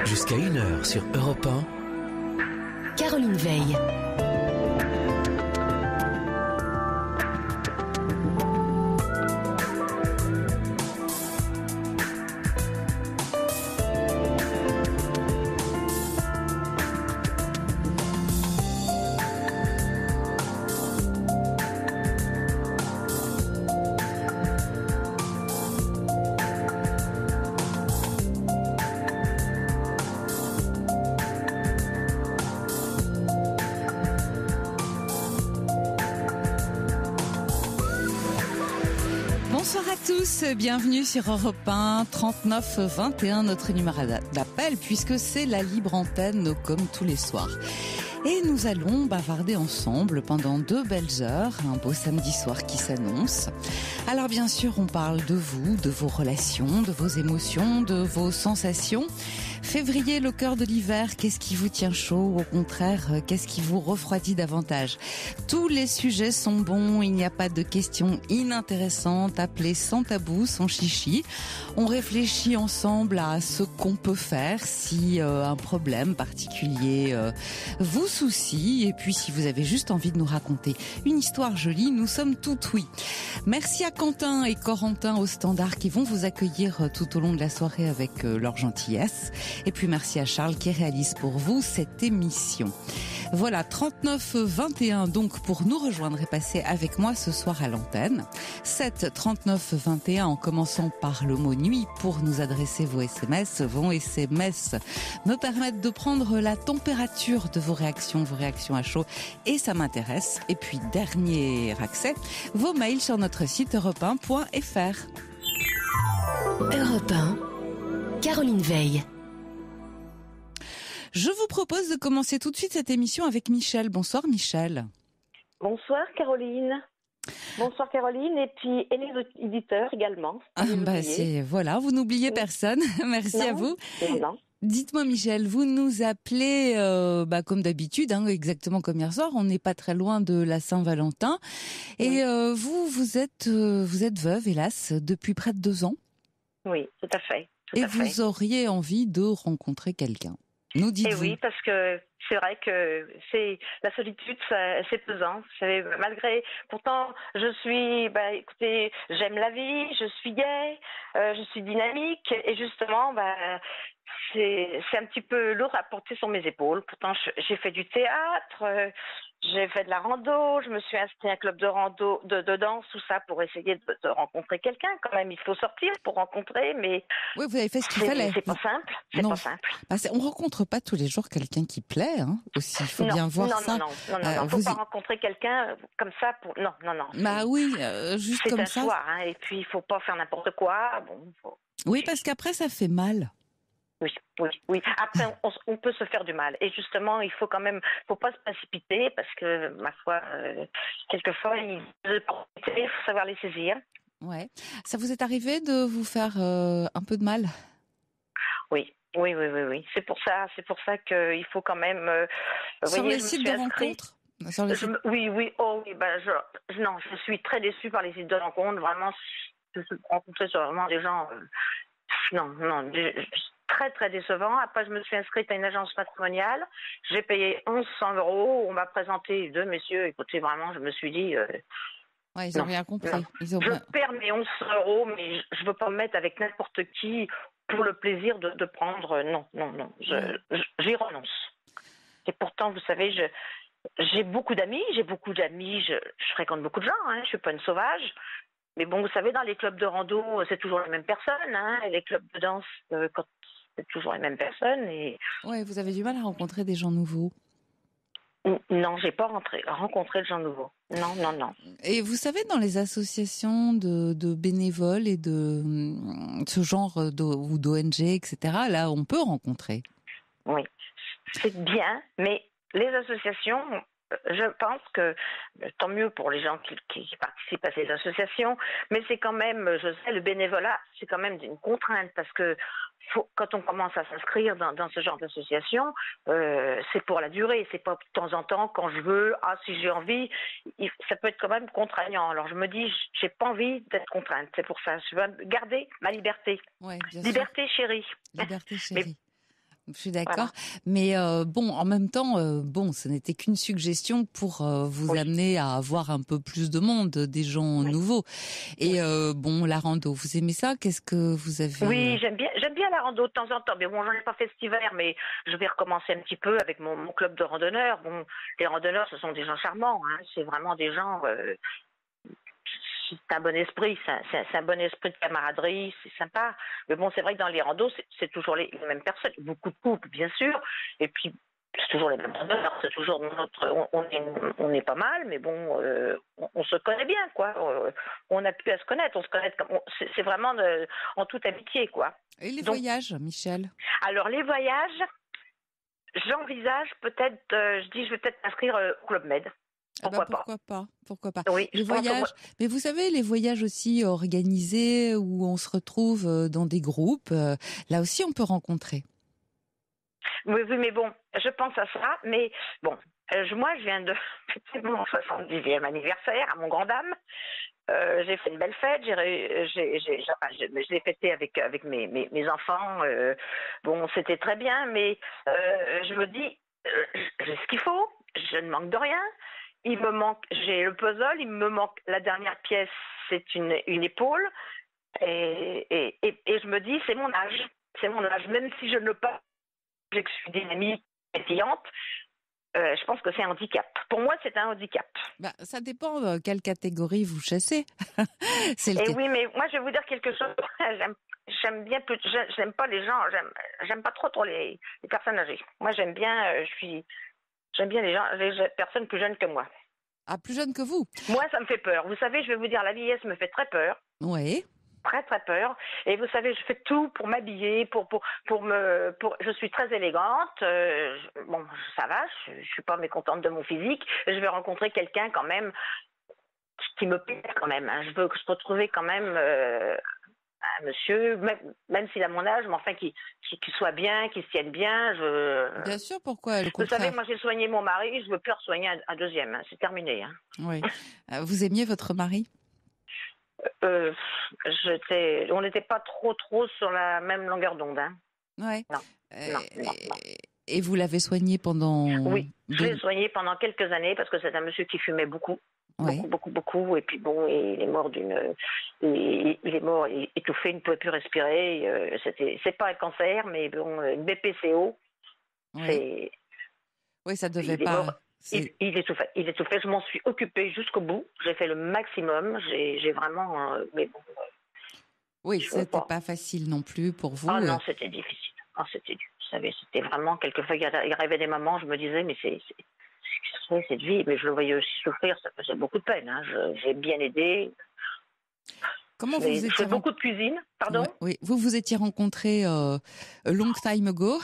Jusqu'à 1h sur Europe 1. Caroline Veil. Bonsoir à tous, bienvenue sur Europe 1, 39 21, notre numéro d'appel, puisque c'est la libre antenne comme tous les soirs. Et nous allons bavarder ensemble pendant 2 belles heures, un beau samedi soir qui s'annonce. Alors bien sûr, on parle de vous, de vos relations, de vos émotions, de vos sensations. Février, le cœur de l'hiver, qu'est-ce qui vous tient chaud? Au contraire, qu'est-ce qui vous refroidit davantage? Tous les sujets sont bons, il n'y a pas de questions inintéressantes, appelées sans tabou, sans chichi. On réfléchit ensemble à ce qu'on peut faire si un problème particulier vous soucie. Et puis si vous avez juste envie de nous raconter une histoire jolie, nous sommes tout oui. Merci à Quentin et Corentin au standard qui vont vous accueillir tout au long de la soirée avec leur gentillesse. Et puis merci à Charles qui réalise pour vous cette émission. Voilà, 39-21 donc pour nous rejoindre et passer avec moi ce soir à l'antenne. 7-39-21 en commençant par le mot nuit pour nous adresser vos SMS. Vos SMS me permettent de prendre la température de vos réactions à chaud et ça m'intéresse. Et puis dernier accès, vos mails sur notre site europe1.fr. Europe 1, Caroline Veil. Je vous propose de commencer tout de suite cette émission avec Michel. Bonsoir Michel. Bonsoir Caroline. Bonsoir Caroline et puis les auditeurs également. Voilà, vous n'oubliez personne. Merci à vous. Non. Dites-moi Michel, vous nous appelez comme d'habitude, exactement comme hier soir. On n'est pas très loin de la Saint-Valentin et vous êtes veuve hélas depuis près de 2 ans. Oui, tout à fait. Vous auriez envie de rencontrer quelqu'un. Nous dites-vous. Et oui, parce que c'est vrai que la solitude, c'est pesant. Vous savez, malgré, pourtant, écoutez, j'aime la vie, je suis gaie, je suis dynamique, et justement, c'est un petit peu lourd à porter sur mes épaules. Pourtant, j'ai fait du théâtre, j'ai fait de la rando, je me suis inscrite à un club de rando, de danse, tout ça pour essayer de rencontrer quelqu'un. Quand même, il faut sortir pour rencontrer, mais oui, vous avez fait ce qu'il fallait. C'est pas simple. C'est pas simple. On rencontre pas tous les jours quelqu'un qui plaît, aussi. Il faut bien voir ça. Non. Faut pas rencontrer quelqu'un comme ça pour. Non. Bah oui, juste comme ça. C'est un choix, et puis il faut pas faire n'importe quoi. Oui, parce qu'après ça fait mal. Oui. Après, on peut se faire du mal. Et justement, il faut pas se précipiter parce que, ma foi, quelquefois, il faut savoir les saisir. Ouais. Ça vous est arrivé de vous faire un peu de mal? Oui. C'est pour ça qu'il faut quand même. Sur les sites de rencontres? Oui. Oh oui. Je suis très déçue par les sites de rencontres. Vraiment, je suis rencontrée sur vraiment des gens. Non. Très très décevant. Après, je me suis inscrite à une agence matrimoniale. J'ai payé 1 100 €. On m'a présenté 2 messieurs. Écoutez, vraiment, je me suis dit. Ils n'ont rien compris. Je perds mes 11 €, mais je veux pas me mettre avec n'importe qui pour le plaisir de prendre. Non. J'y renonce. Et pourtant, vous savez, j'ai beaucoup d'amis. Je fréquente beaucoup de gens. Je suis pas une sauvage. Mais bon, vous savez, dans les clubs de rando, c'est toujours les mêmes personnes. Et les clubs de danse, c'est toujours les mêmes personnes. Ouais, vous avez du mal à rencontrer des gens nouveaux. Non, j'ai pas rencontré de gens nouveaux. Non. Et vous savez, dans les associations de bénévoles et de ce genre ou d'ONG, etc., là, on peut rencontrer. Oui, c'est bien, mais les associations, je pense que tant mieux pour les gens qui participent à ces associations, mais c'est quand même, je sais, le bénévolat, c'est quand même une contrainte parce que quand on commence à s'inscrire dans ce genre d'association, c'est pour la durée, c'est pas de temps en temps quand je veux, si j'ai envie, ça peut être quand même contraignant. Alors je me dis, j'ai pas envie d'être contrainte, c'est pour ça, je veux garder ma liberté. Ouais, liberté chérie. Liberté chérie. Je suis d'accord. Voilà. Mais bon, en même temps, ce n'était qu'une suggestion pour vous amener à avoir un peu plus de monde, des gens nouveaux. Et la rando, vous aimez ça? Qu'est-ce que vous avez Oui, j'aime bien la rando de temps en temps. Mais bon, j'en ai pas fait cet hiver, mais je vais recommencer un petit peu avec mon club de randonneurs. Bon, les randonneurs, ce sont des gens charmants, hein. C'est vraiment des gens. C'est un bon esprit, c'est un bon esprit de camaraderie, c'est sympa. Mais bon, c'est vrai que dans les randos, c'est toujours les mêmes personnes. Beaucoup de couples, bien sûr. Et puis, c'est toujours les mêmes randonneurs. C'est toujours on est pas mal, mais bon, on se connaît bien, quoi. On a pu à se connaître. On se connaît c'est vraiment en toute amitié, quoi. Et les voyages, Michel? Alors, les voyages, j'envisage peut-être, je vais peut-être m'inscrire au Club Med. Pourquoi pas? Oui, les voyages, mais vous savez, les voyages aussi organisés où on se retrouve dans des groupes, là aussi on peut rencontrer. Oui, mais bon, je pense à ça, mais bon, moi je viens de fêter mon 70e anniversaire à mon grand dame. J'ai fait une belle fête, je l'ai fêté avec mes enfants. Bon, c'était très bien, mais je me dis, j'ai ce qu'il faut, je ne manque de rien. Il me manque, j'ai le puzzle, il me manque la dernière pièce, c'est une épaule, et je me dis, c'est mon âge, même si je ne pas, que je suis dynamique, pétillante, je pense que c'est un handicap. Pour moi, c'est un handicap. Ça dépend quelle catégorie vous chassez. Oui, mais moi, je vais vous dire quelque chose. J'aime pas les gens, j'aime pas trop les personnes âgées. Moi, j'aime bien les personnes plus jeunes que moi. Ah, plus jeunes que vous? Moi, ça me fait peur. Vous savez, je vais vous dire, la vieillesse me fait très peur. Oui. Très, très peur. Et vous savez, je fais tout pour m'habiller, je suis très élégante. Bon, ça va, je suis pas mécontente de mon physique. Je vais rencontrer quelqu'un quand même qui me plaît quand même. Hein. Je veux se retrouver quand même un monsieur, même s'il a mon âge, mais enfin qui soit bien, qui se tienne bien. Bien sûr, pourquoi le contraire? Vous savez, moi j'ai soigné mon mari, je veux plus soigner un deuxième. Hein. C'est terminé. Hein. Oui. Vous aimiez votre mari? On n'était pas trop sur la même longueur d'onde. Hein. Ouais. Non. Et vous l'avez soigné pendant... Oui, je l'ai soigné pendant quelques années parce que c'est un monsieur qui fumait beaucoup. Ouais. Beaucoup. Et puis bon, il est mort étouffé, il ne pouvait plus respirer. C'est pas un cancer, mais bon, une BPCO. Oui, ça devait pas... Il étouffait. Je m'en suis occupée jusqu'au bout. J'ai fait le maximum. J'ai vraiment... mais bon, oui, c'était pas facile non plus pour vous. Ah non, c'était difficile. Vous savez, c'était vraiment... Quelquefois, il arrivait des moments, je me disais, mais c'est cette vie. Mais je le voyais aussi souffrir. Ça faisait beaucoup de peine. Hein. J'ai bien aidé. Comment vous étiez... Je fais beaucoup de cuisine. Pardon? Oui. Vous vous étiez rencontrés a long time ago.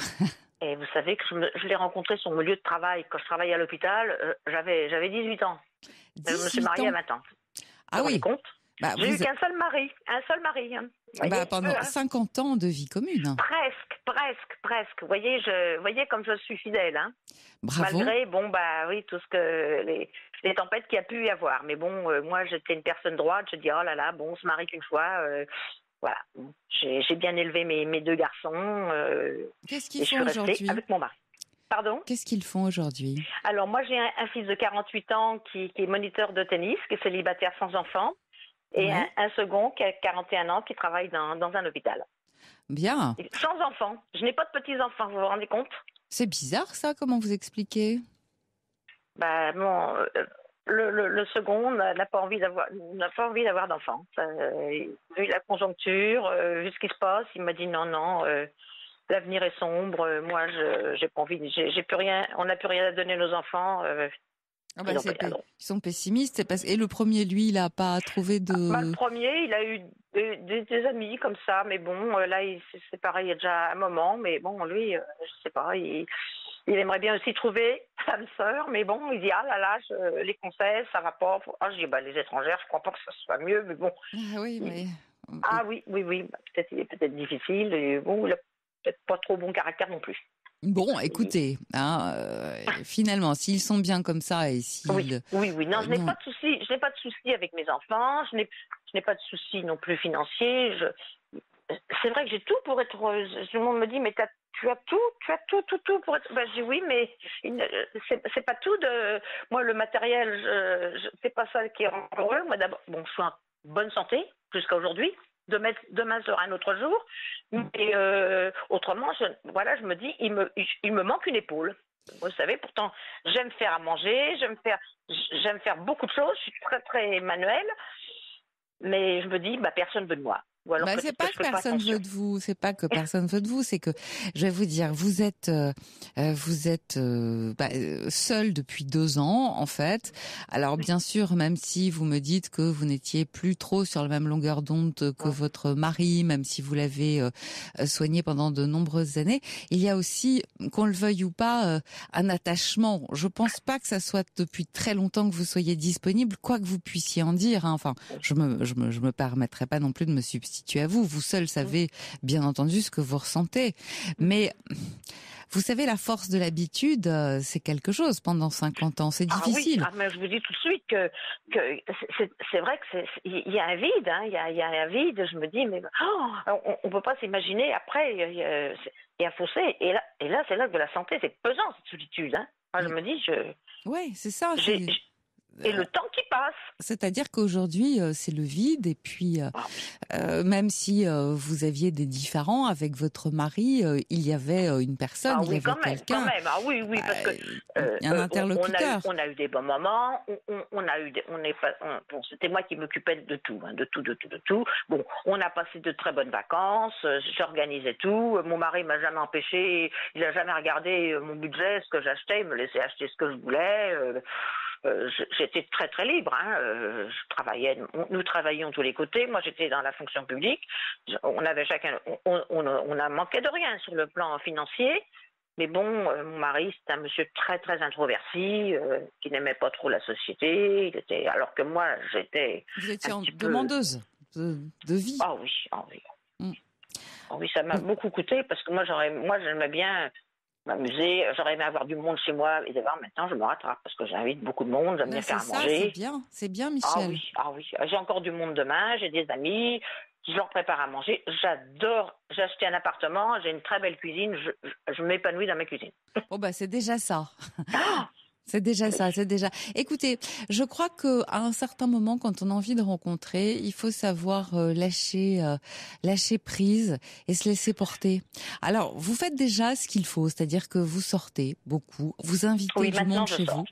Et vous savez que je l'ai rencontré sur mon lieu de travail. Quand je travaillais à l'hôpital, j'avais 18 ans. Je me suis mariée à 20 ans. Ah oui. Compte? J'ai eu qu'un seul mari. Hein. Pendant 50 ans de vie commune. Presque. Vous voyez comme je suis fidèle. Hein. Bravo. Malgré, tout ce que les tempêtes qu'il y a pu y avoir. Mais bon, moi, j'étais une personne droite. Je dis, oh là là, bon, on se marie qu'une fois. Voilà. J'ai bien élevé mes deux garçons. Qu'est-ce qu'ils font aujourd'hui? Avec mon mari. Pardon? Qu'est-ce qu'ils font aujourd'hui? Alors, moi, j'ai un fils de 48 ans qui est moniteur de tennis, qui est célibataire sans enfant. Et un second qui a 41 ans qui travaille dans un hôpital. Bien. Sans enfants. Je n'ai pas de petits-enfants, vous vous rendez compte? C'est bizarre ça, comment vous expliquez? Le second n'a pas envie d'avoir d'enfants. Vu la conjoncture, vu ce qui se passe, il m'a dit non, l'avenir est sombre. Moi, j'ai pas envie, j'ai plus rien, on n'a plus rien à donner à nos enfants. Ils sont pessimistes. Et le premier, lui, il n'a pas trouvé de... le premier, il a eu des amis comme ça, mais bon, là, il s'est séparé il y a déjà un moment, mais bon, lui, je sais pas, il aimerait bien aussi trouver femme sœur, mais bon, il dit, ah là là, les conseils, ça va pas. Ah, je dis, les étrangères, je crois pas que ça soit mieux, mais bon. Ah oui, mais... Ah oui, peut-être il est peut-être difficile, et bon, il a peut-être pas trop bon caractère non plus. Bon, écoutez, finalement, s'ils sont bien comme ça et s'ils... Oui. Non, je n'ai pas de souci. Je n'ai pas de souci avec mes enfants. Je n'ai pas de souci non plus financier. C'est vrai que j'ai tout pour être heureuse. Tout le monde me dit, mais tu tu as tout pour être. Ben, je dis oui, mais c'est pas tout de. Moi, le matériel, c'est pas ça qui est heureux. Moi, d'abord, bon, je suis en bonne santé jusqu'à aujourd'hui. Demain sera un autre jour. Mais autrement, je me dis, il me manque une épaule. Vous savez, pourtant, j'aime faire à manger, j'aime faire beaucoup de choses. Je suis très, très manuelle. Mais je me dis, personne veut de moi. Ou alors c'est pas que personne veut de vous, c'est pas que personne veut de vous, c'est que je vais vous dire, vous êtes seul depuis 2 ans en fait. Alors bien sûr, même si vous me dites que vous n'étiez plus trop sur la même longueur d'onde que votre mari, même si vous l'avez soigné pendant de nombreuses années, il y a aussi, qu'on le veuille ou pas, un attachement. Je pense pas que ça soit depuis très longtemps que vous soyez disponible, quoi que vous puissiez en dire. Hein. Enfin, je me permettrai pas non plus de me substituer à vous. Vous seul savez, bien entendu, ce que vous ressentez. Mais vous savez, la force de l'habitude, c'est quelque chose pendant 50 ans. C'est difficile. Oui, mais je vous dis tout de suite que c'est vrai qu'il y a un vide. Hein, il y a un vide. Je me dis, mais on peut pas s'imaginer. Après, il y a un fossé. Et là, c'est là que la santé, c'est pesant, cette solitude. Hein. Moi, je me dis, Oui, c'est ça. Et le temps qui passe. C'est-à-dire qu'aujourd'hui, c'est le vide. Et puis, même si vous aviez des différends avec votre mari, il y avait une personne, il y avait quelqu'un. Quand même. Ah oui, parce que un interlocuteur. On a eu des bons moments. C'était moi qui m'occupais de tout, hein, de tout. Bon, on a passé de très bonnes vacances. J'organisais tout. Mon mari m'a jamais empêché. Il a jamais regardé mon budget, ce que j'achetais. Il me laissait acheter ce que je voulais. J'étais très très libre. Hein. Nous travaillions tous les côtés. Moi, j'étais dans la fonction publique. On avait chacun, on a manqué de rien sur le plan financier. Mais bon, mon mari, c'était un monsieur très très introverti, qui n'aimait pas trop la société. Alors que moi, j'étais. Vous étiez demandeuse de vie. Ah oui. Ah oui, ça m'a beaucoup coûté parce que moi, j'aimais bien m'amuser, j'aurais aimé avoir du monde chez moi, et d'abord maintenant je me rattrape parce que j'invite beaucoup de monde, j'aime bien faire à manger. C'est bien Michel. Ah oui, j'ai encore du monde demain, j'ai des amis, je leur prépare à manger, j'adore, j'ai acheté un appartement, j'ai une très belle cuisine, je m'épanouis dans ma cuisine. Bon c'est déjà ça. C'est déjà ça, c'est déjà. Écoutez, je crois que à un certain moment, quand on a envie de rencontrer, il faut savoir lâcher prise et se laisser porter. Alors, vous faites déjà ce qu'il faut, c'est-à-dire que vous sortez beaucoup, vous invitez du monde chez vous,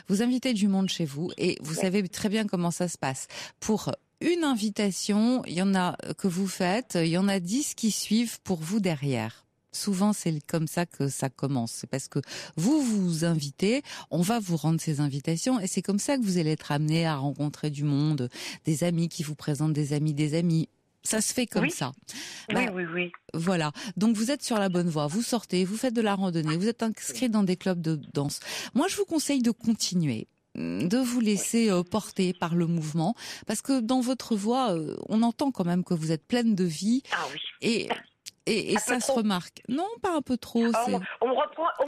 vous invitez du monde chez vous, et vous savez très bien comment ça se passe. Pour une invitation, il y en a que vous faites, il y en a 10 qui suivent pour vous derrière. Souvent, c'est comme ça que ça commence. C'est parce que vous invitez, on va vous rendre ces invitations, et c'est comme ça que vous allez être amené à rencontrer du monde, des amis qui vous présentent des amis. Ça se fait comme ça. Oui. Voilà. Donc, vous êtes sur la bonne voie. Vous sortez, vous faites de la randonnée, vous êtes inscrit dans des clubs de danse. Moi, je vous conseille de continuer, de vous laisser porter par le mouvement, parce que dans votre voix, on entend quand même que vous êtes pleine de vie. Ah oui. Et ça se remarque. Non, pas un peu trop. On me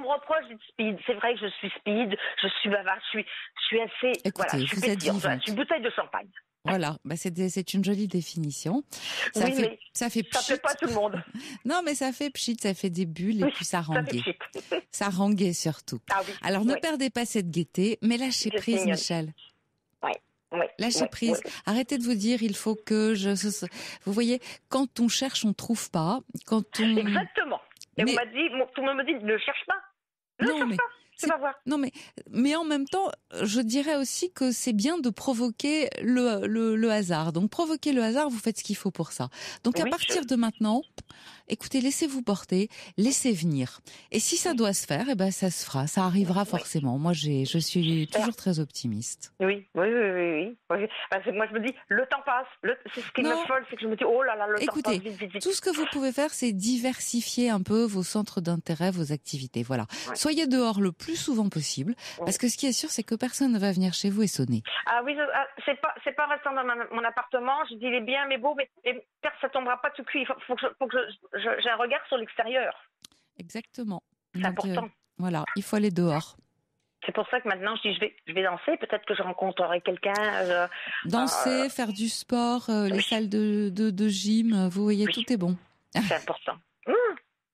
reproche d'être speed. C'est vrai que je suis speed, je suis bavarde, je suis assez. Écoutez, je suis vous êtes vivante. Je suis une bouteille de champagne. Voilà, c'est une jolie définition. Ça fait pchit. Ça fait pas tout le monde. Non, mais ça fait pchit, ça fait des bulles et puis ça ranguait. Ça ranguait surtout. Ah oui. Alors ne perdez pas cette gaieté, mais lâchez prise, Michel. Oui, lâchez prise. Arrêtez de vous dire il faut que vous voyez, quand on cherche, on trouve pas. Exactement. Et tout le monde me dit ne cherche pas. Ne cherche pas. Tu vas voir. Non mais en même temps, je dirais aussi que c'est bien de provoquer le hasard. Donc provoquer le hasard, vous faites ce qu'il faut pour ça. Donc à partir de maintenant, écoutez, laissez-vous porter, laissez venir. Et si ça doit se faire, ça se fera, ça arrivera forcément. Moi, je suis toujours très optimiste. Oui. Parce que moi, je me dis, le temps passe. C'est ce qui me folle, c'est que je me dis, oh là là, le temps passe vite. Tout ce que vous pouvez faire, c'est diversifier un peu vos centres d'intérêt, vos activités. Voilà. Ouais. Soyez dehors le plus souvent possible, parce que ce qui est sûr, c'est que personne ne va venir chez vous et sonner. Ah oui, c'est pas restant dans mon appartement. Je dis, il est bien, mais beau, mais ça tombera pas tout cuit. Il faut que j'ai un regard sur l'extérieur. Exactement. C'est important. Voilà, il faut aller dehors. C'est pour ça que maintenant, je dis, je vais danser. Peut-être que je rencontrerai quelqu'un. Danser, faire du sport, les salles de gym, vous voyez, tout est bon. C'est important.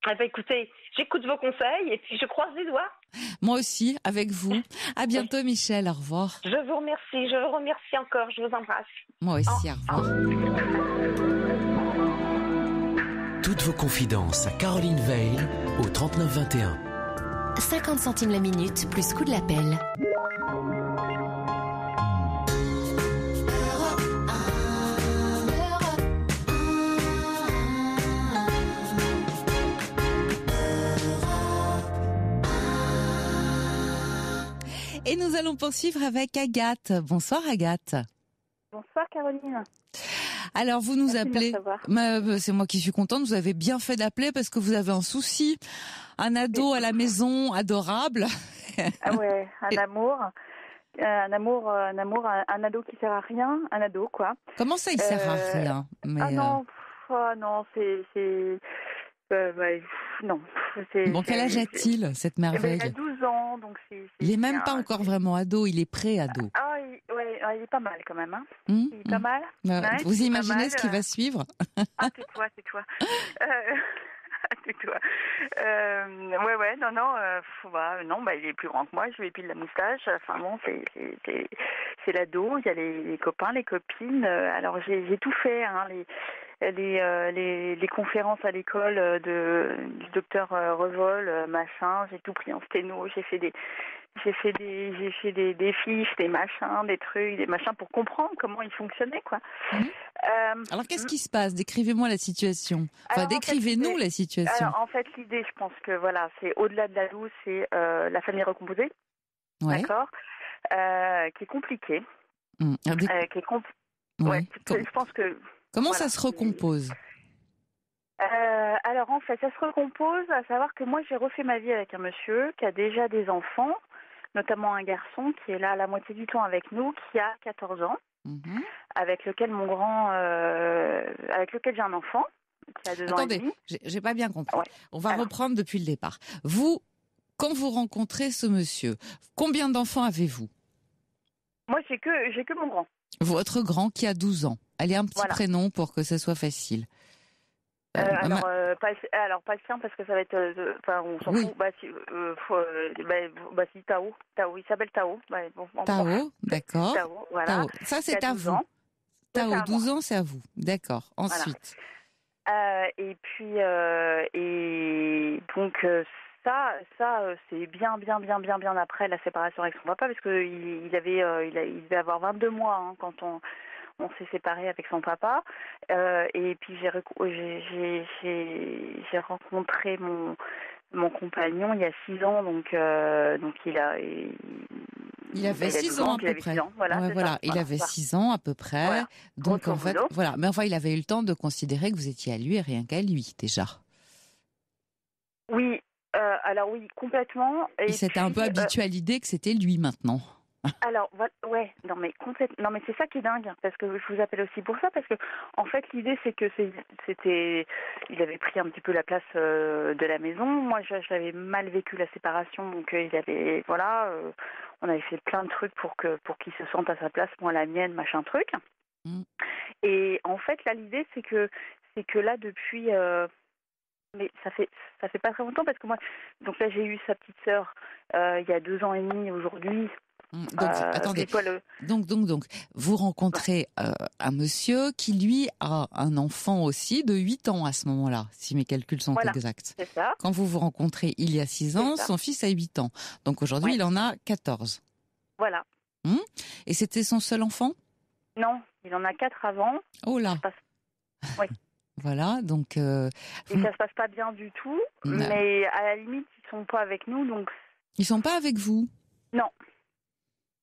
Eh ben, écoutez, j'écoute vos conseils et puis je croise les doigts. Moi aussi, avec vous. À bientôt, Michel. Au revoir. Je vous remercie encore, je vous embrasse. Moi aussi, au revoir. Toutes vos confidences à Caroline Veil au 39 21. 50 centimes la minute plus coût de l'appel. Et nous allons poursuivre avec Agathe. Bonsoir Agathe. Bonsoir Caroline. Alors vous nous Merci de me appelez, recevoir. c'est moi qui suis contente, vous avez bien fait d'appeler parce que vous avez un souci. Un ado à la maison adorable. Ah ouais, un ado qui sert à rien, un ado quoi. Comment ça il sert à rien? Mais, Ah non, non, non. Bon, quel âge a-t-il, cette merveille? Il a 12 ans, donc c'est... Il est même pas encore vraiment ado, il est pré-ado. Ah, il est pas mal quand même. Hein. Il est pas mal. Ouais, vous imaginez mal, ce qui va suivre? Ah, tais-toi. Tais-toi. Non, il est plus grand que moi, je lui épile la moustache. Enfin bon, c'est l'ado, il y a les copains, les copines. Alors j'ai tout fait, hein, les conférences à l'école du docteur Revol, machin, j'ai tout pris en sténo, j'ai fait des fiches, des machins, des trucs, des machins pour comprendre comment il fonctionnait, quoi. Alors, qu'est-ce qui se passe? Décrivez-moi la situation. Enfin, décrivez-nous la situation. Alors, en fait, l'idée, je pense que voilà, c'est au-delà de l'ado, c'est la famille recomposée, d'accord, qui est compliquée, je pense que. Comment ça se recompose? Alors, en fait, ça se recompose, à savoir que moi, j'ai refait ma vie avec un monsieur qui a déjà des enfants, notamment un garçon qui est là à la moitié du temps avec nous, qui a 14 ans, avec lequel j'ai un enfant qui a 2 ans et demi. Attendez, j'ai pas bien compris. Ouais. On va reprendre depuis le départ. Vous, quand vous rencontrez ce monsieur, combien d'enfants avez-vous? Moi, j'ai que mon grand. Votre grand qui a 12 ans. Allez, un petit prénom pour que ce soit facile. Patient parce que ça va être, on s'en fout. Si Tao, il s'appelle Tao. Tao, d'accord. Tao, voilà. Tao. Ça c'est à vous. Tao, 12 ans, c'est à vous. D'accord. Ensuite. Et puis ça c'est bien après la séparation avec son papa parce que il devait avoir 22 mois hein, quand on s'est séparés avec son papa et puis j'ai rencontré mon compagnon il y a 6 ans donc il avait 6 ans à peu près. Il avait 6 ans à peu près. Voilà. Donc en fait, voilà. Mais enfin, il avait eu le temps de considérer que vous étiez à lui et rien qu'à lui déjà. Oui. Alors oui, complètement. Il s'était un peu habitué à l'idée que c'était lui maintenant. Alors non mais c'est ça qui est dingue parce que je vous appelle aussi pour ça parce que en fait l'idée c'est que il avait pris un petit peu la place de la maison. Moi je l'avais mal vécu la séparation donc il avait on avait fait plein de trucs pour qu'il se sente à sa place, moi la mienne, machin truc. Et en fait là l'idée c'est que là depuis mais ça fait pas très longtemps parce que moi donc là j'ai eu sa petite sœur il y a 2 ans et demi aujourd'hui. Donc, attendez. Donc, vous rencontrez un monsieur qui, lui, a un enfant aussi de 8 ans à ce moment-là, si mes calculs sont exacts. C'est ça. Quand vous vous rencontrez il y a 6 ans, son fils a 8 ans. Donc aujourd'hui, il en a 14. Voilà. Et c'était son seul enfant? Non, il en a 4 avant. Oh là. Oui. Voilà, donc... Et ça se passe pas bien du tout, mais à la limite, ils sont pas avec nous, donc... Ils sont pas avec vous? Non.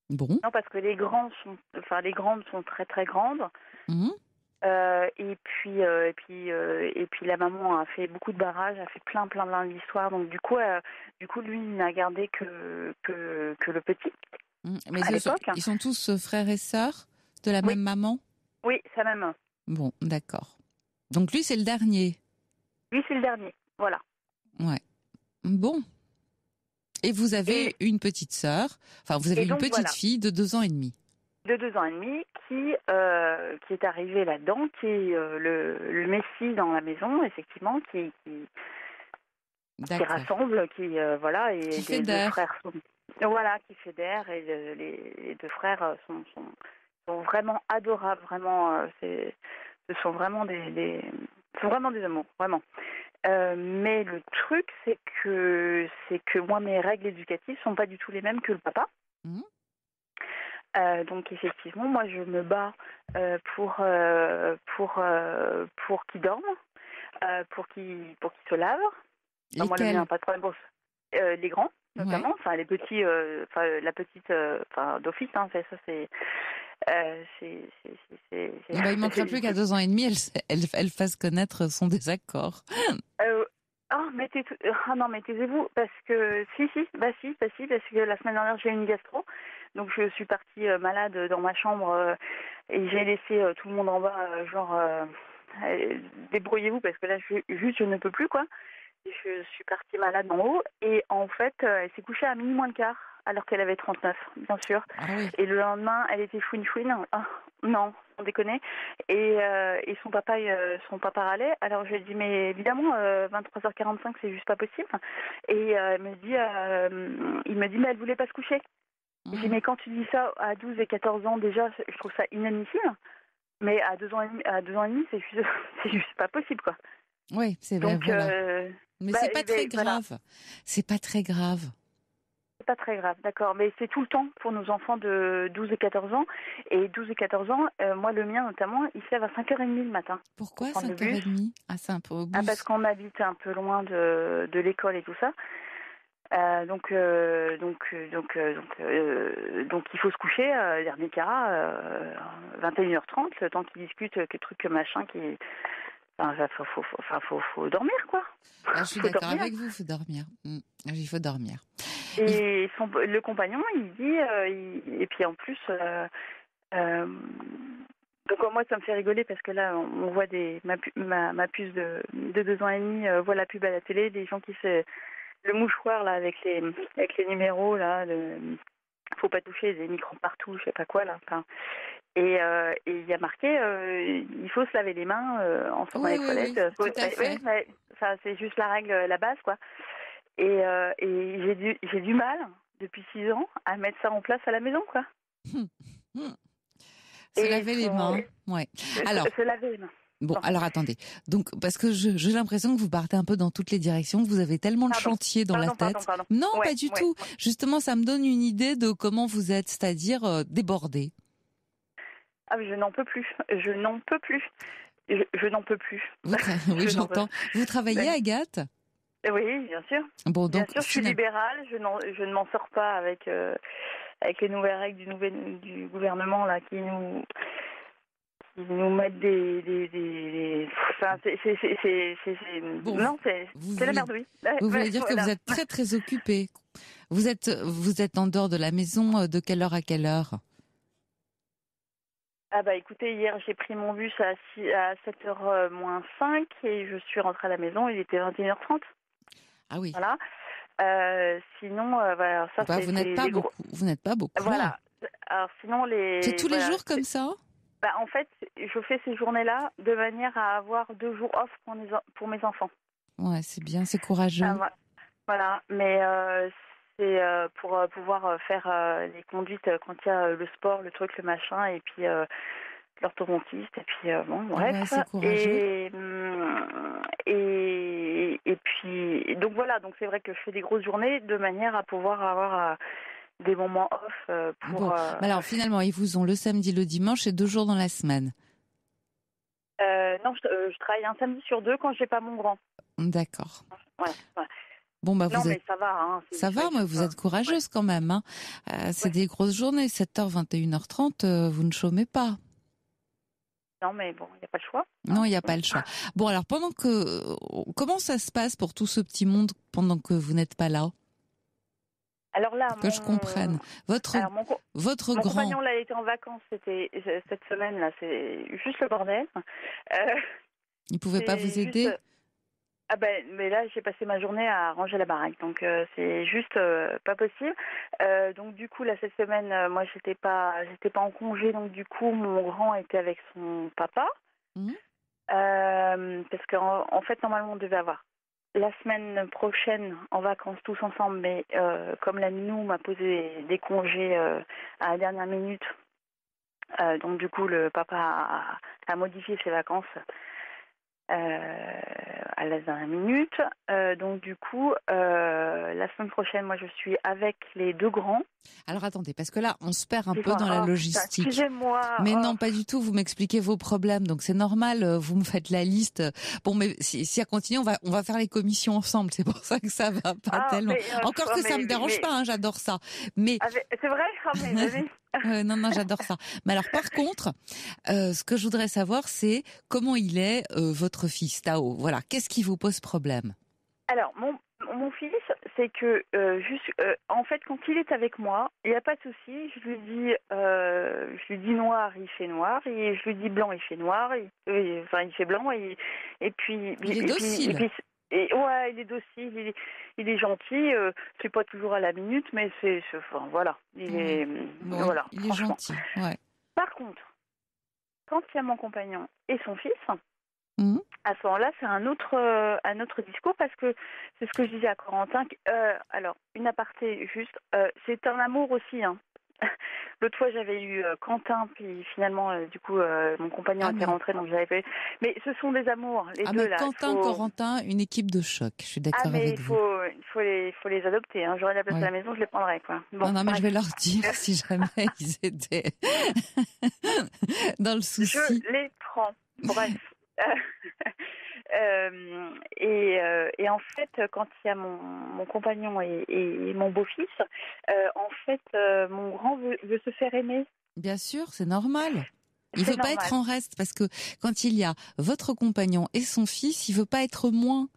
Bon. Non, parce que les grandes sont très très grandes. Et puis la maman a fait beaucoup de barrages, a fait plein d'histoires. Donc du coup lui il n'a gardé que le petit. Mais ils sont tous frères et sœurs de la même maman? Oui, c'est la même. Bon, d'accord. Donc lui c'est le dernier. Lui c'est le dernier, voilà. Ouais. Bon. Et vous avez une petite sœur, enfin vous avez une petite fille de 2 ans et demi. De 2 ans et demi qui est arrivée là-dedans, qui est le messie dans la maison, effectivement, qui qui rassemble, voilà, et qui les deux fédère. frères voilà, qui fédèrent, et les deux frères sont vraiment adorables, vraiment, ce sont vraiment sont vraiment des amours, vraiment. Mais le truc, c'est que moi, mes règles éducatives sont pas du tout les mêmes que le papa. Mmh. Donc effectivement, moi, je me bats pour qu'il dorme, pour qu'il se lave. Enfin, moi, le mien, pas de problème. Les grands, notamment, enfin les petits, la petite, d'office, hein, ça c'est. Il manquerait plus qu'à 2 ans et demi, elle fasse connaître son désaccord. Mais non, mais taisez-vous, parce que si, parce que la semaine dernière j'ai eu une gastro, donc je suis partie malade dans ma chambre et j'ai laissé tout le monde en bas, débrouillez-vous, parce que là je ne peux plus, quoi. Je suis partie malade en haut, et en fait elle s'est couchée à minuit moins le quart, alors qu'elle avait 39, bien sûr. Ah oui. Et le lendemain, elle était chouine. Non, on déconne. Et son papa râlait. Alors je lui ai dit, mais évidemment, 23h45, c'est juste pas possible. Et il me dit, mais elle voulait pas se coucher. J'ai dit, mais quand tu dis ça à 12 et 14 ans, déjà, je trouve ça inadmissible. Mais à 2 ans et demi, c'est juste pas possible, quoi. Oui, c'est vrai. Donc, voilà. Mais c'est pas très grave. Voilà. C'est pas très grave. C'est pas très grave, d'accord. Mais c'est tout le temps pour nos enfants de 12 et 14 ans. Et 12 et 14 ans, moi, le mien notamment, il se lève à 5h30 le matin. Pourquoi 5h30 ? C'est un peu au bus. Parce qu'on habite un peu loin de l'école et tout ça. Donc il faut se coucher, dernier cas, 21h30, le temps qu'ils discutent, que truc, que machin, faut dormir, quoi. Je suis d'accord avec vous, il faut dormir. Il faut dormir. Et le compagnon, il dit, et puis en plus, donc moi ça me fait rigoler, parce que là on voit ma puce de 2 ans et demi voit la pub à la télé, des gens qui se le mouchoir là avec les numéros là, faut pas toucher, des micros partout, je sais pas quoi là. Enfin, et il y a marqué il faut se laver les mains en sortant des toilettes. Oui, tout à fait. Ça c'est juste la règle, la base, quoi. Et j'ai du mal depuis 6 ans à mettre ça en place à la maison, quoi. Se laver les mains, ouais. Alors. Se laver les mains. Bon, alors attendez. Donc, parce que j'ai l'impression que vous partez un peu dans toutes les directions, que vous avez tellement de chantiers dans la tête. Pardon. Non, pas du tout. Justement, ça me donne une idée de comment vous êtes, c'est-à-dire débordé. Ah, mais je n'en peux plus. Je n'en peux plus. Oui, j'entends. Vous travaillez, Agathe ? Oui, bien sûr. Bon, donc, bien sûr, je suis libérale. Je ne m'en sors pas avec les nouvelles règles du gouvernement là, qui nous mettent des... Enfin, bon, non, c'est la merde, oui. Vous voulez dire que vous êtes très très occupée. Vous êtes en dehors de la maison de quelle heure à quelle heure ? Ah bah écoutez, hier j'ai pris mon bus à 7h moins 5 et je suis rentrée à la maison, il était 21h30. Ah oui. Voilà. Sinon, voilà, ça bah, c'est... Vous n'êtes pas beaucoup. Voilà. Là. Alors sinon c'est tous les jours comme ça ? Bah, en fait, je fais ces journées-là de manière à avoir 2 jours off pour mes enfants. Ouais, c'est bien, c'est courageux. Voilà, mais c'est pour pouvoir faire les conduites quand il y a le sport, le truc, le machin, et puis l'orthodontiste, et puis bon, bref. Ouais, c'est courageux. Et puis, donc voilà, donc c'est vrai que je fais des grosses journées de manière à pouvoir avoir... des moments off pour... Bon. Alors finalement, ils vous ont le samedi, le dimanche et 2 jours dans la semaine. Non, je travaille un samedi sur 2 quand j'ai pas mon grand. D'accord. Ouais. Bon, bah, mais ça va. Hein, ça va, moi, vous êtes courageuse quand même. Hein. C'est des grosses journées, 7h, 21h30, vous ne chômez pas. Non, mais bon, il n'y a pas le choix. Non, il n'y a pas le choix. Bon, alors, comment ça se passe pour tout ce petit monde pendant que vous n'êtes pas là ? Alors là, que je comprenne. Votre mon grand compagnon, là, il était en vacances. C'était cette semaine, là, c'est juste le bordel. Il pouvait pas vous aider ? Ah ben, mais là, j'ai passé ma journée à ranger la baraque, donc c'est juste pas possible. Donc du coup, là, cette semaine, moi, j'étais pas en congé, donc du coup, mon grand était avec son papa, parce qu'en fait, normalement, on devait avoir la semaine prochaine en vacances tous ensemble, mais comme la nounou m'a posé des congés à la dernière minute, donc du coup le papa a modifié ses vacances à la dernière minute. Donc du coup, la semaine prochaine, moi je suis avec les deux grands. Alors attendez, parce que là, on se perd un peu Excusez-moi, dans la logistique. Excusez-moi. Mais non, pas du tout. Vous m'expliquez vos problèmes, donc c'est normal. Vous me faites la liste. Bon, mais si ça continue, on va faire les commissions ensemble. C'est pour ça que ça va pas tellement. Encore que ça me dérange pas, hein, j'adore ça. Mais c'est vrai. non, j'adore ça. Mais alors, par contre, ce que je voudrais savoir, c'est comment il est votre fils Tao. Voilà, qu'est-ce qui vous pose problème? Alors, mon fils, c'est que en fait, quand il est avec moi, il n'y a pas de souci. Je lui dis noir, il fait noir, et je lui dis blanc, il fait noir. Il fait blanc, et puis il est docile. Ouais, il est docile, il est gentil. C'est pas toujours à la minute, mais enfin, voilà. Il est gentil. Ouais. Par contre, quand il y a mon compagnon et son fils. À ce moment-là, c'est un autre discours, parce que c'est ce que je disais à Corentin. Alors, une aparté juste, c'est un amour aussi. Hein. L'autre fois, j'avais eu Quentin, puis finalement, du coup, mon compagnon était rentré, donc j'avais fait. Mais ce sont des amours, les deux là. Quentin, Corentin, une équipe de choc. Je suis d'accord avec vous. Il faut les adopter. Hein. J'aurais la place à la maison, je les prendrais, quoi. Bon, non, mais je vais leur dire si jamais ils étaient dans le souci. Je les prends. Bref. Et en fait, quand il y a mon compagnon et mon beau-fils, en fait, mon grand veut se faire aimer. Bien sûr, c'est normal. Il veut pas être en reste, parce que quand il y a votre compagnon et son fils, il veut pas être moins.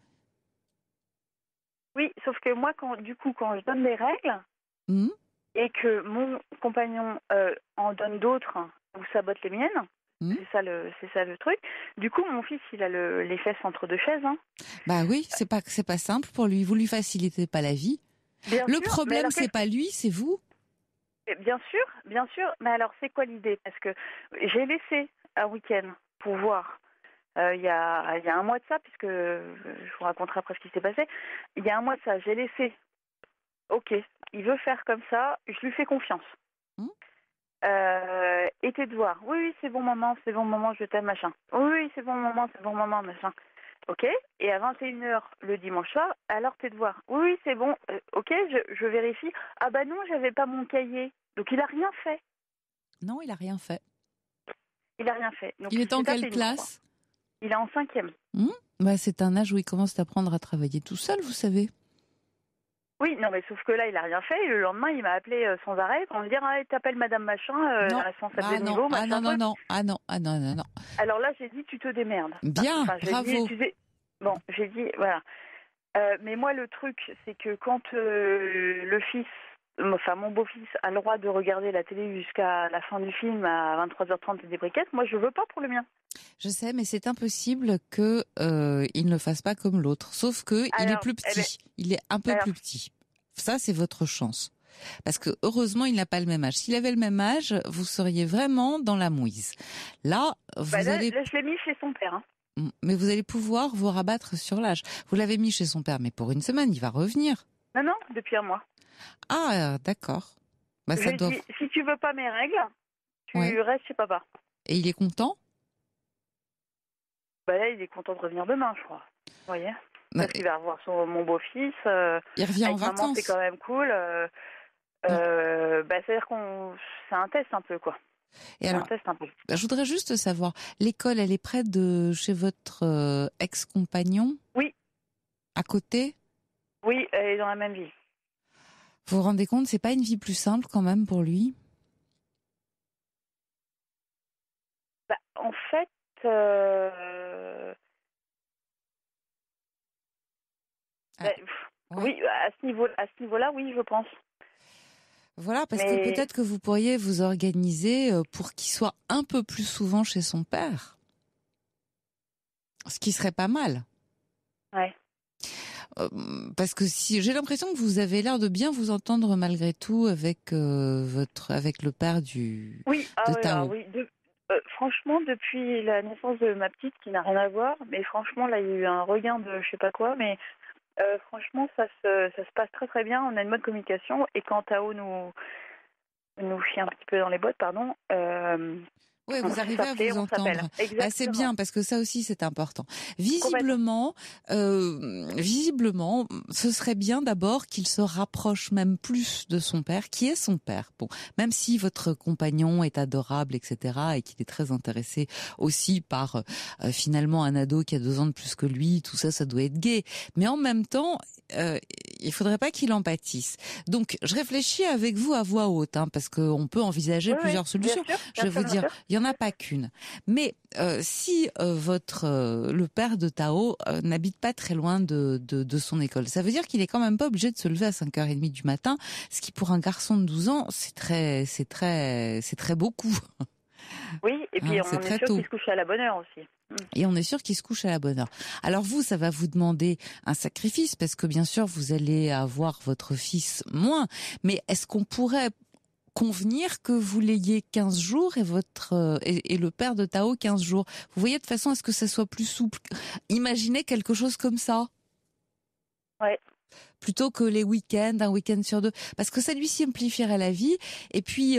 Oui, sauf que moi, quand je donne des règles et que mon compagnon en donne d'autres ou sabote les miennes. C'est ça le truc. Du coup, mon fils, il a les fesses entre deux chaises. Hein. Bah oui, c'est pas simple pour lui. Vous lui facilitez pas la vie. Le problème, c'est pas lui, c'est vous. Bien sûr. Mais alors, c'est quoi l'idée? Parce que j'ai laissé un week-end pour voir. Il y a un mois de ça, puisque je vous raconterai après ce qui s'est passé. Il y a un mois de ça, j'ai laissé. Ok, il veut faire comme ça, je lui fais confiance. Et tes devoirs. Oui, c'est bon maman, je t'aime, machin. Oui, c'est bon maman, machin. Ok. Et à 21h le dimanche soir, alors tes devoirs. Oui, c'est bon. Ok, je vérifie. Ah bah non, j'avais pas mon cahier. Donc il a rien fait. Non, il a rien fait. Donc, il est en quelle classe? Il est en 5e. Bah, c'est un âge où il commence à apprendre à travailler tout seul, vous savez. Oui, non, mais sauf que là, il a rien fait. Et le lendemain, il m'a appelé sans arrêt pour me dire t'appelles Madame Machin, la responsable de niveau. Machin, non. Alors là, j'ai dit tu te démerdes. Bien, bravo. J'ai dit voilà. Mais moi, le truc, c'est que quand le fils, mon beau-fils, a le droit de regarder la télé jusqu'à la fin du film à 23h30 et des briquettes, moi, je veux pas pour le mien. Je sais, mais c'est impossible que il ne fasse pas comme l'autre. Sauf que il est plus petit. Il est un peu plus petit. Ça, c'est votre chance. Parce que heureusement, il n'a pas le même âge. S'il avait le même âge, vous seriez vraiment dans la mouise. Là, là, je l'ai mis chez son père. Hein. Mais vous allez pouvoir vous rabattre sur l'âge. Vous l'avez mis chez son père, mais pour une semaine, il va revenir. Non, depuis un mois. Ah, d'accord. Bah, je lui ai dit, si tu veux pas mes règles, tu restes chez papa. Et il est content? Bah là, il est content de revenir demain, je crois. Vous voyez, parce qu'il va revoir mon beau-fils. Il revient en vacances. Maman, c'est quand même cool. C'est-à-dire c'est un test un peu, quoi. Et alors, je voudrais juste savoir, l'école, elle est près de chez votre ex-compagnon? Oui. À côté? Oui, elle est dans la même ville. Vous vous rendez compte, c'est pas une vie plus simple quand même pour lui? En fait, oui, à ce niveau-là, oui, je pense. Voilà, parce que peut-être que vous pourriez vous organiser pour qu'il soit un peu plus souvent chez son père. Ce qui serait pas mal. Ouais. Parce que j'ai l'impression que vous avez l'air de bien vous entendre malgré tout avec le père de Tao. Oui. Franchement, depuis la naissance de ma petite, qui n'a rien à voir, mais franchement, là, il y a eu un regain de je sais pas quoi, mais Franchement, ça se passe très très bien. On a une bonne communication. Et quand Tao nous chie un petit peu dans les bottes, pardon. Oui, On vous sait arrivez à s'appeler, vous on s'appelle. entendre. Exactement. C'est bien parce que ça aussi c'est important. Complètement. Visiblement, ce serait bien d'abord qu'il se rapproche même plus de son père. Qui est son père? Bon, même si votre compagnon est adorable, etc., et qu'il est très intéressé aussi par finalement un ado qui a 2 ans de plus que lui, tout ça, ça doit être gai. Mais en même temps, il faudrait pas qu'il en pâtisse. Donc, je réfléchis avec vous à voix haute, parce qu'on peut envisager plusieurs solutions. Bien sûr, Je vais vous dire, il y en a pas qu'une. Mais si le père de Tao n'habite pas très loin de son école, ça veut dire qu'il est quand même pas obligé de se lever à 5h30 du matin, ce qui pour un garçon de 12 ans, c'est très beaucoup. Oui, et puis on c'est est très sûr tôt. qu'il se couche à la bonne heure aussi. Et on est sûr qu'il se couche à la bonne heure. Alors vous, ça va vous demander un sacrifice parce que bien sûr, vous allez avoir votre fils moins. Mais est-ce qu'on pourrait convenir que vous l'ayez 15 jours et le père de Tao 15 jours? Vous voyez, de façon à ce que ça soit plus souple. Imaginez quelque chose comme ça. Ouais. Plutôt que les week-ends, un week-end sur 2, parce que ça lui simplifierait la vie, et puis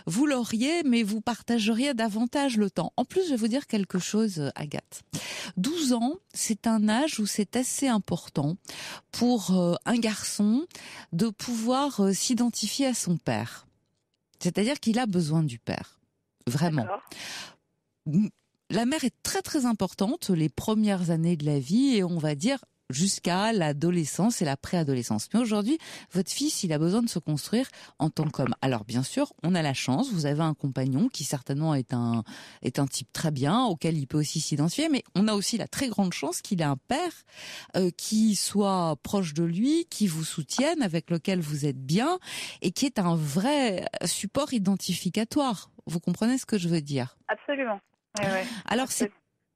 vous l'auriez, mais vous partageriez davantage le temps. En plus, je vais vous dire quelque chose, Agathe. 12 ans, c'est un âge où c'est assez important pour un garçon de pouvoir s'identifier à son père. C'est-à-dire qu'il a besoin du père. Vraiment. D'accord. La mère est très très importante les premières années de la vie, et on va dire jusqu'à l'adolescence et la préadolescence. Mais aujourd'hui, votre fils, il a besoin de se construire en tant qu'homme. Alors bien sûr, on a la chance, vous avez un compagnon qui certainement est un type très bien, auquel il peut aussi s'identifier, mais on a aussi la très grande chance qu'il ait un père qui soit proche de lui, qui vous soutienne, avec lequel vous êtes bien, et qui est un vrai support identificatoire. Vous comprenez ce que je veux dire? Absolument. Ouais. Alors c'est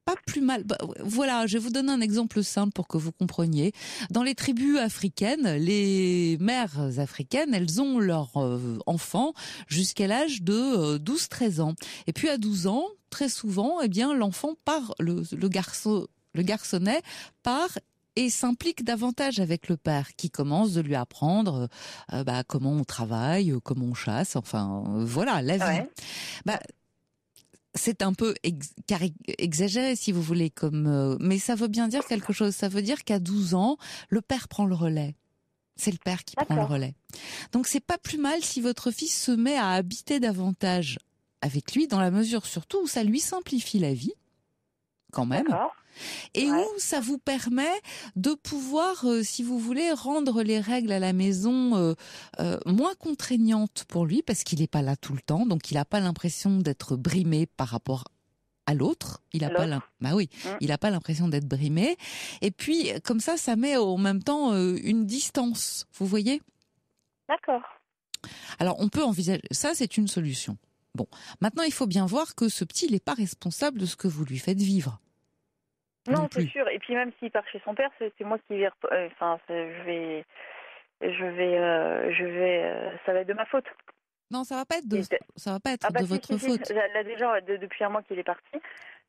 pas plus mal. Voilà, je vais vous donner un exemple simple pour que vous compreniez. Dans les tribus africaines, les mères africaines, elles ont leurs enfants jusqu'à l'âge de 12-13 ans. Et puis à 12 ans, très souvent, eh bien l'enfant part, le garçonnet part et s'implique davantage avec le père, qui commence de lui apprendre comment on travaille, comment on chasse, enfin voilà, la vie. Ouais. C'est un peu exagéré, si vous voulez, mais ça veut bien dire quelque chose. Ça veut dire qu'à 12 ans, le père prend le relais. C'est le père qui prend le relais. Donc c'est pas plus mal si votre fils se met à habiter davantage avec lui, dans la mesure surtout où ça lui simplifie la vie, quand même. D'accord. Et où ça vous permet de pouvoir, si vous voulez, rendre les règles à la maison moins contraignantes pour lui, parce qu'il n'est pas là tout le temps, donc il n'a pas l'impression d'être brimé par rapport à l'autre. Il n'a pas il a pas l'impression d'être brimé. Et puis comme ça met en même temps une distance. Vous voyez? D'accord. Alors on peut envisager ça, c'est une solution. Bon, maintenant il faut bien voir que ce petit, il n'est pas responsable de ce que vous lui faites vivre. Non, c'est sûr. Et puis même s'il part chez son père, c'est moi qui vais. Ça va être de ma faute. Non, ça va pas être de votre faute. Là déjà, depuis un mois qu'il est parti,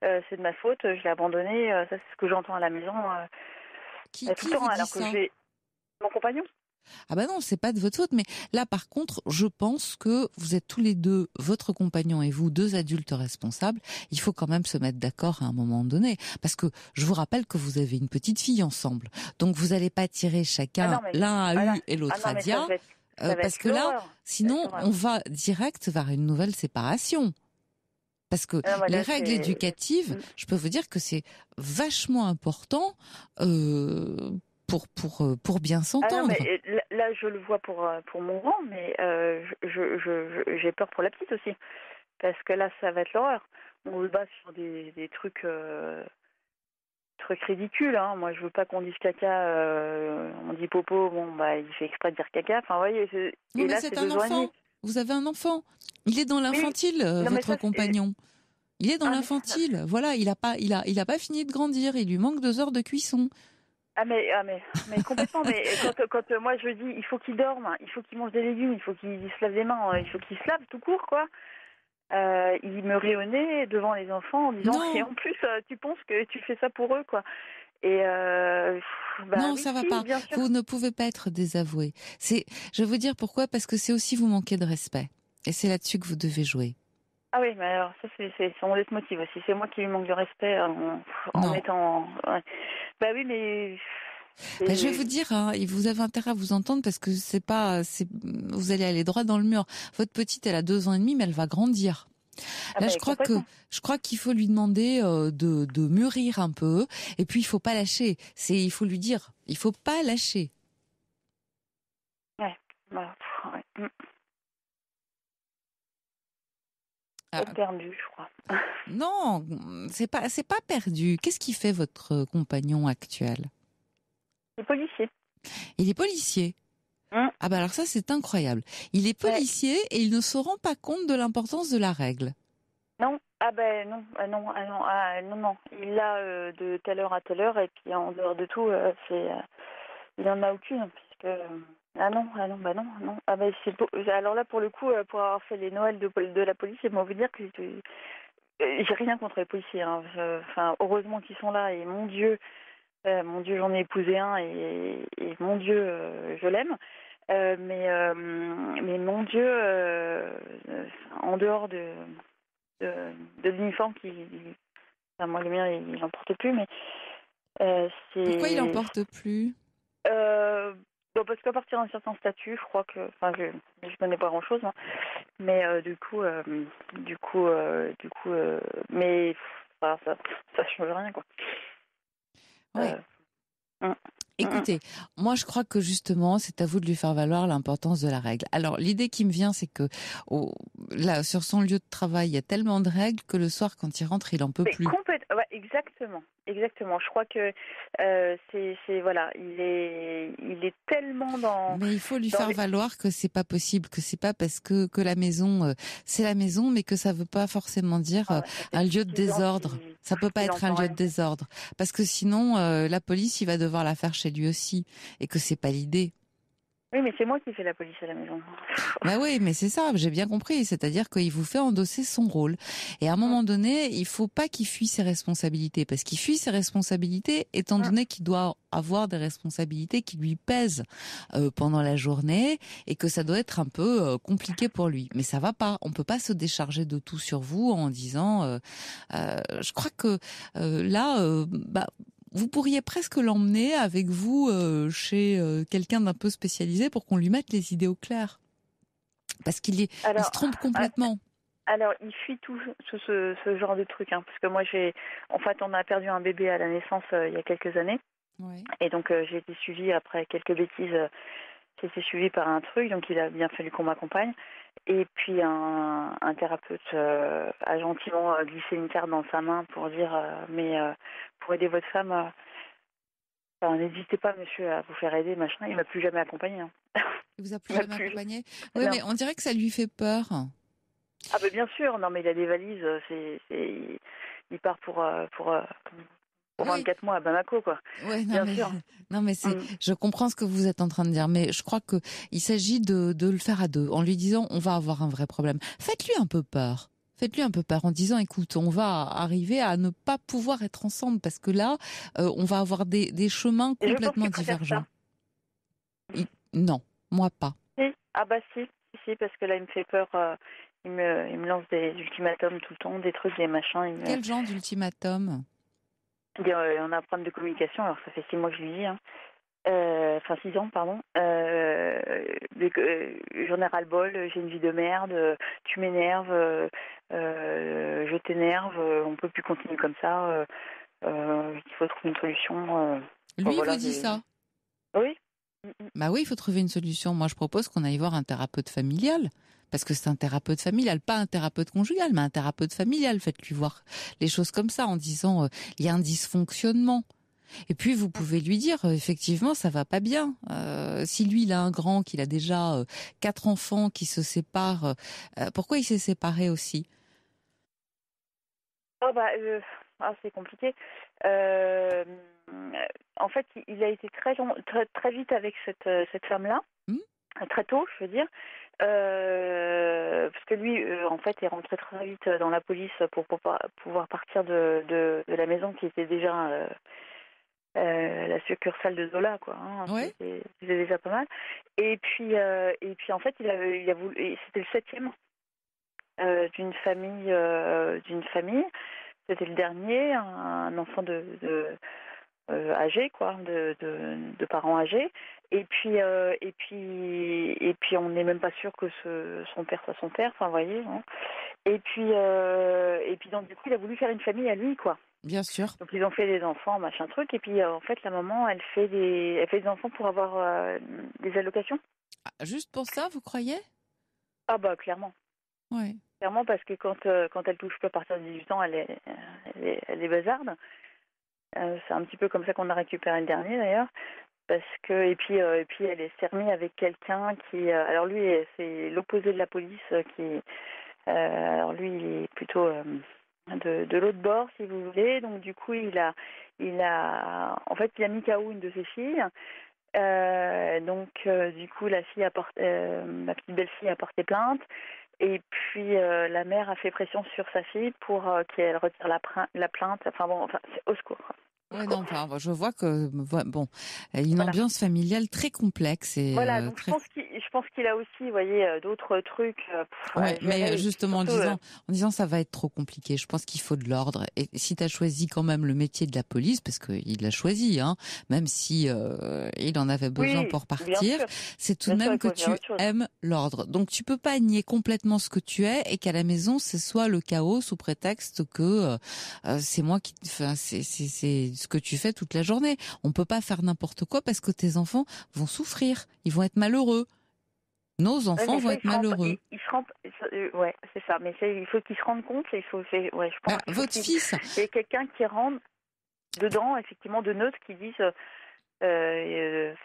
c'est de ma faute. Je l'ai abandonné. Ça, c'est ce que j'entends à la maison Qui tout le temps, vous dit alors ça? que j'ai mon compagnon. Ah bah non, c'est pas de votre faute, mais là par contre, je pense que vous êtes tous les deux, votre compagnon et vous, 2 adultes responsables. Il faut quand même se mettre d'accord à un moment donné, parce que je vous rappelle que vous avez une petite fille ensemble, donc vous allez pas tirer chacun l'un à U et l'autre à Dia, parce que là, sinon on va direct vers une nouvelle séparation. Parce que les règles éducatives, je peux vous dire que c'est vachement important pour bien s'entendre. Là, je le vois pour mon grand, mais j'ai peur pour la petite aussi. Parce que là, ça va être l'horreur. On se bat sur des trucs ridicules. Hein. Moi, je veux pas qu'on dise caca. On dit popo, il fait exprès de dire caca. Enfin, vous voyez. Oui, mais c'est un enfant. Vous avez un enfant. Il est dans l'infantile, votre compagnon. Il est dans l'infantile. Voilà, il a pas fini de grandir. Il lui manque 2 heures de cuisson. Mais complètement. Mais quand moi je dis il faut qu'il dorme, il faut qu'il mange des légumes, il faut qu'il se lave les mains, il faut qu'il se lave tout court, quoi. Il me rit au nez devant les enfants en disant et en plus tu penses que tu fais ça pour eux, quoi. Et Non, oui, ça va si, pas. bien sûr. Vous ne pouvez pas être désavoué. Je vais vous dire pourquoi, parce que c'est aussi vous manquer de respect. Et c'est là-dessus que vous devez jouer. Ah oui, mais alors ça c'est son leitmotiv aussi. C'est moi qui lui manque de respect en Non. mettant. Ouais. Bah oui, mais Je vais vous c'est. dire, hein, et vous avez intérêt à vous entendre parce que vous allez aller droit dans le mur. Votre petite, elle a 2 ans et demi, mais elle va grandir. Ah Là, ben complètement. je crois qu'il faut lui demander de mûrir un peu, et puis il faut pas lâcher. Il faut lui dire, il faut pas lâcher. Ouais. Bah, ouais. Ah, Perdu, je crois. non, c'est pas perdu. Qu'est-ce qui fait votre compagnon actuel? Les policiers. Il est policier. Ah bah alors ça c'est incroyable. Il est Ouais. policier et il ne se rend pas compte de l'importance de la règle. Non. Ah ben non, non. Il l'a de telle heure à telle heure et puis en dehors de tout, il en a aucune puisque bah non. Ah ben alors là pour le coup, pour avoir fait les Noëls de la police, moi vous dire que j'ai rien contre les policiers. Hein. Enfin heureusement qu'ils sont là et mon Dieu j'en ai épousé un et mon Dieu je l'aime. Mais mon Dieu, en dehors de, de l'uniforme enfin, moi le mien il n'en porte plus, mais Pourquoi il en c'est porte plus? bon, parce qu'à partir d'un certain statut, je crois que, enfin je connais pas grand chose, hein, mais mais voilà, ça change rien quoi. Ouais. Hum, hum. Écoutez, moi je crois que justement c'est à vous de lui faire valoir l'importance de la règle. Alors l'idée qui me vient c'est que là sur son lieu de travail il y a tellement de règles que le soir quand il rentre il en peut Mais plus. ouais, exactement. Je crois que c'est voilà, il est tellement Mais il faut lui dans faire valoir que c'est pas possible, que c'est pas parce que la maison c'est la maison, mais que ça veut pas forcément dire ah ouais, ça fait un lieu de 6 ans désordre. Ça peut pas qu'il être un entend lieu de rien. désordre parce que sinon la police il va devoir la faire chez lui aussi et que c'est pas l'idée. Oui, mais c'est moi qui fais la police à la maison. Bah oui, mais c'est ça, j'ai bien compris. C'est-à-dire qu'il vous fait endosser son rôle. Et à un moment donné, il faut pas qu'il fuit ses responsabilités. Parce qu'il fuit ses responsabilités, étant donné qu'il doit avoir des responsabilités qui lui pèsent pendant la journée et que ça doit être un peu compliqué pour lui. Mais ça va pas. On peut pas se décharger de tout sur vous en disant... je crois que vous pourriez presque l'emmener avec vous chez quelqu'un d'un peu spécialisé pour qu'on lui mette les idées au clair. Parce il se trompe complètement. Alors, il fuit tout ce genre de truc, hein, parce que moi, on a perdu un bébé à la naissance il y a quelques années. Ouais. Et donc, j'ai été suivie après quelques bêtises. J'ai été suivie par un truc, donc il a bien fallu qu'on m'accompagne. Et puis, un thérapeute a gentiment glissé une carte dans sa main pour dire pour aider votre femme, enfin, n'hésitez pas, monsieur, à vous faire aider, machin. Il m'a plus jamais accompagné. Hein. Il vous a plus jamais accompagné? Oui, Non. mais on dirait que ça lui fait peur. Ah, ben bien sûr, non, mais il a des valises, il part pour 24 mois à Bamako, quoi. Ouais, Bien sûr. non, mais je comprends ce que vous êtes en train de dire, mais je crois que il s'agit de le faire à deux, en lui disant, on va avoir un vrai problème. Faites-lui un peu peur. Faites-lui un peu peur en disant, écoute, on va arriver à ne pas pouvoir être ensemble parce que là, on va avoir des chemins complètement divergents. Non, moi pas. Si. Ah bah si, parce que là, il me fait peur. Il me lance des ultimatums tout le temps, des trucs, des machins. Quel genre d'ultimatum? On a un problème de communication, alors ça fait 6 mois que je lui dis, hein. Enfin 6 ans, pardon. J'en ai ras-le-bol, j'ai une vie de merde, tu m'énerves, je t'énerve, on peut plus continuer comme ça, il faut trouver une solution. Lui, voilà, vous dit ça? Oui. Bah oui, il faut trouver une solution. Moi, je propose qu'on aille voir un thérapeute familial. Parce que c'est un thérapeute familial, pas un thérapeute conjugal, mais un thérapeute familial. Faites-lui voir les choses comme ça en disant il y a un dysfonctionnement. Et puis vous pouvez lui dire effectivement ça va pas bien. Si lui il a un grand, qu'il a déjà 4 enfants qui se séparent, pourquoi il s'est séparé aussi? Oh bah, c'est compliqué. En fait, il a été très vite avec cette femme-là, très tôt, je veux dire, parce que lui, en fait, est rentré très vite dans la police pour pouvoir partir de la maison qui était déjà la succursale de Zola, quoi. Hein. Ouais. C'était déjà pas mal. Et puis en fait, il a voulu. C'était le 7e d'une famille. C'était le dernier, un enfant âgé, quoi, de parents âgés. Et puis on n'est même pas sûr que son père soit son père. Enfin, vous voyez. Hein. Et puis donc du coup, il a voulu faire une famille à lui, quoi. Bien sûr. Donc ils ont fait des enfants, machin truc, et puis en fait la maman, elle fait des enfants pour avoir des allocations. Ah, juste pour ça, vous croyez? Ah bah clairement. Ouais. Clairement parce que quand elle touche plus à partir de 18 ans, elle est bazarde. C'est un petit peu comme ça qu'on a récupéré le dernier d'ailleurs. Parce que et puis elle s'est remise avec quelqu'un qui alors lui c'est l'opposé de la police alors lui il est plutôt de l'autre bord, si vous voulez. Donc du coup, il a mis KO une de ses filles. Du coup, ma petite belle-fille a porté plainte. Et puis la mère a fait pression sur sa fille pour qu'elle retire la plainte. C'est au secours. Ouais, non, enfin, je vois que une ambiance familiale très complexe et voilà. Donc très... je pense qu'il a aussi, vous voyez, d'autres trucs. Mais justement surtout, en disant ça va être trop compliqué. Je pense qu'il faut de l'ordre. Et si tu as choisi quand même le métier de la police, parce qu'il l'a choisi, hein, même si il en avait besoin pour partir, c'est tout de même que tu aimes l'ordre. Donc tu peux pas nier complètement ce que tu es et qu'à la maison ce soit le chaos sous prétexte que c'est moi qui, enfin c'est ce que tu fais toute la journée. On peut pas faire n'importe quoi parce que tes enfants vont souffrir, ils vont être malheureux. Nos enfants vont être malheureux. Ouais, c'est ça. Mais il faut qu'ils se rendent compte. Je pense votre fils. Il y a quelqu'un qui rentre dedans, effectivement, de neutre, qui disent. C'est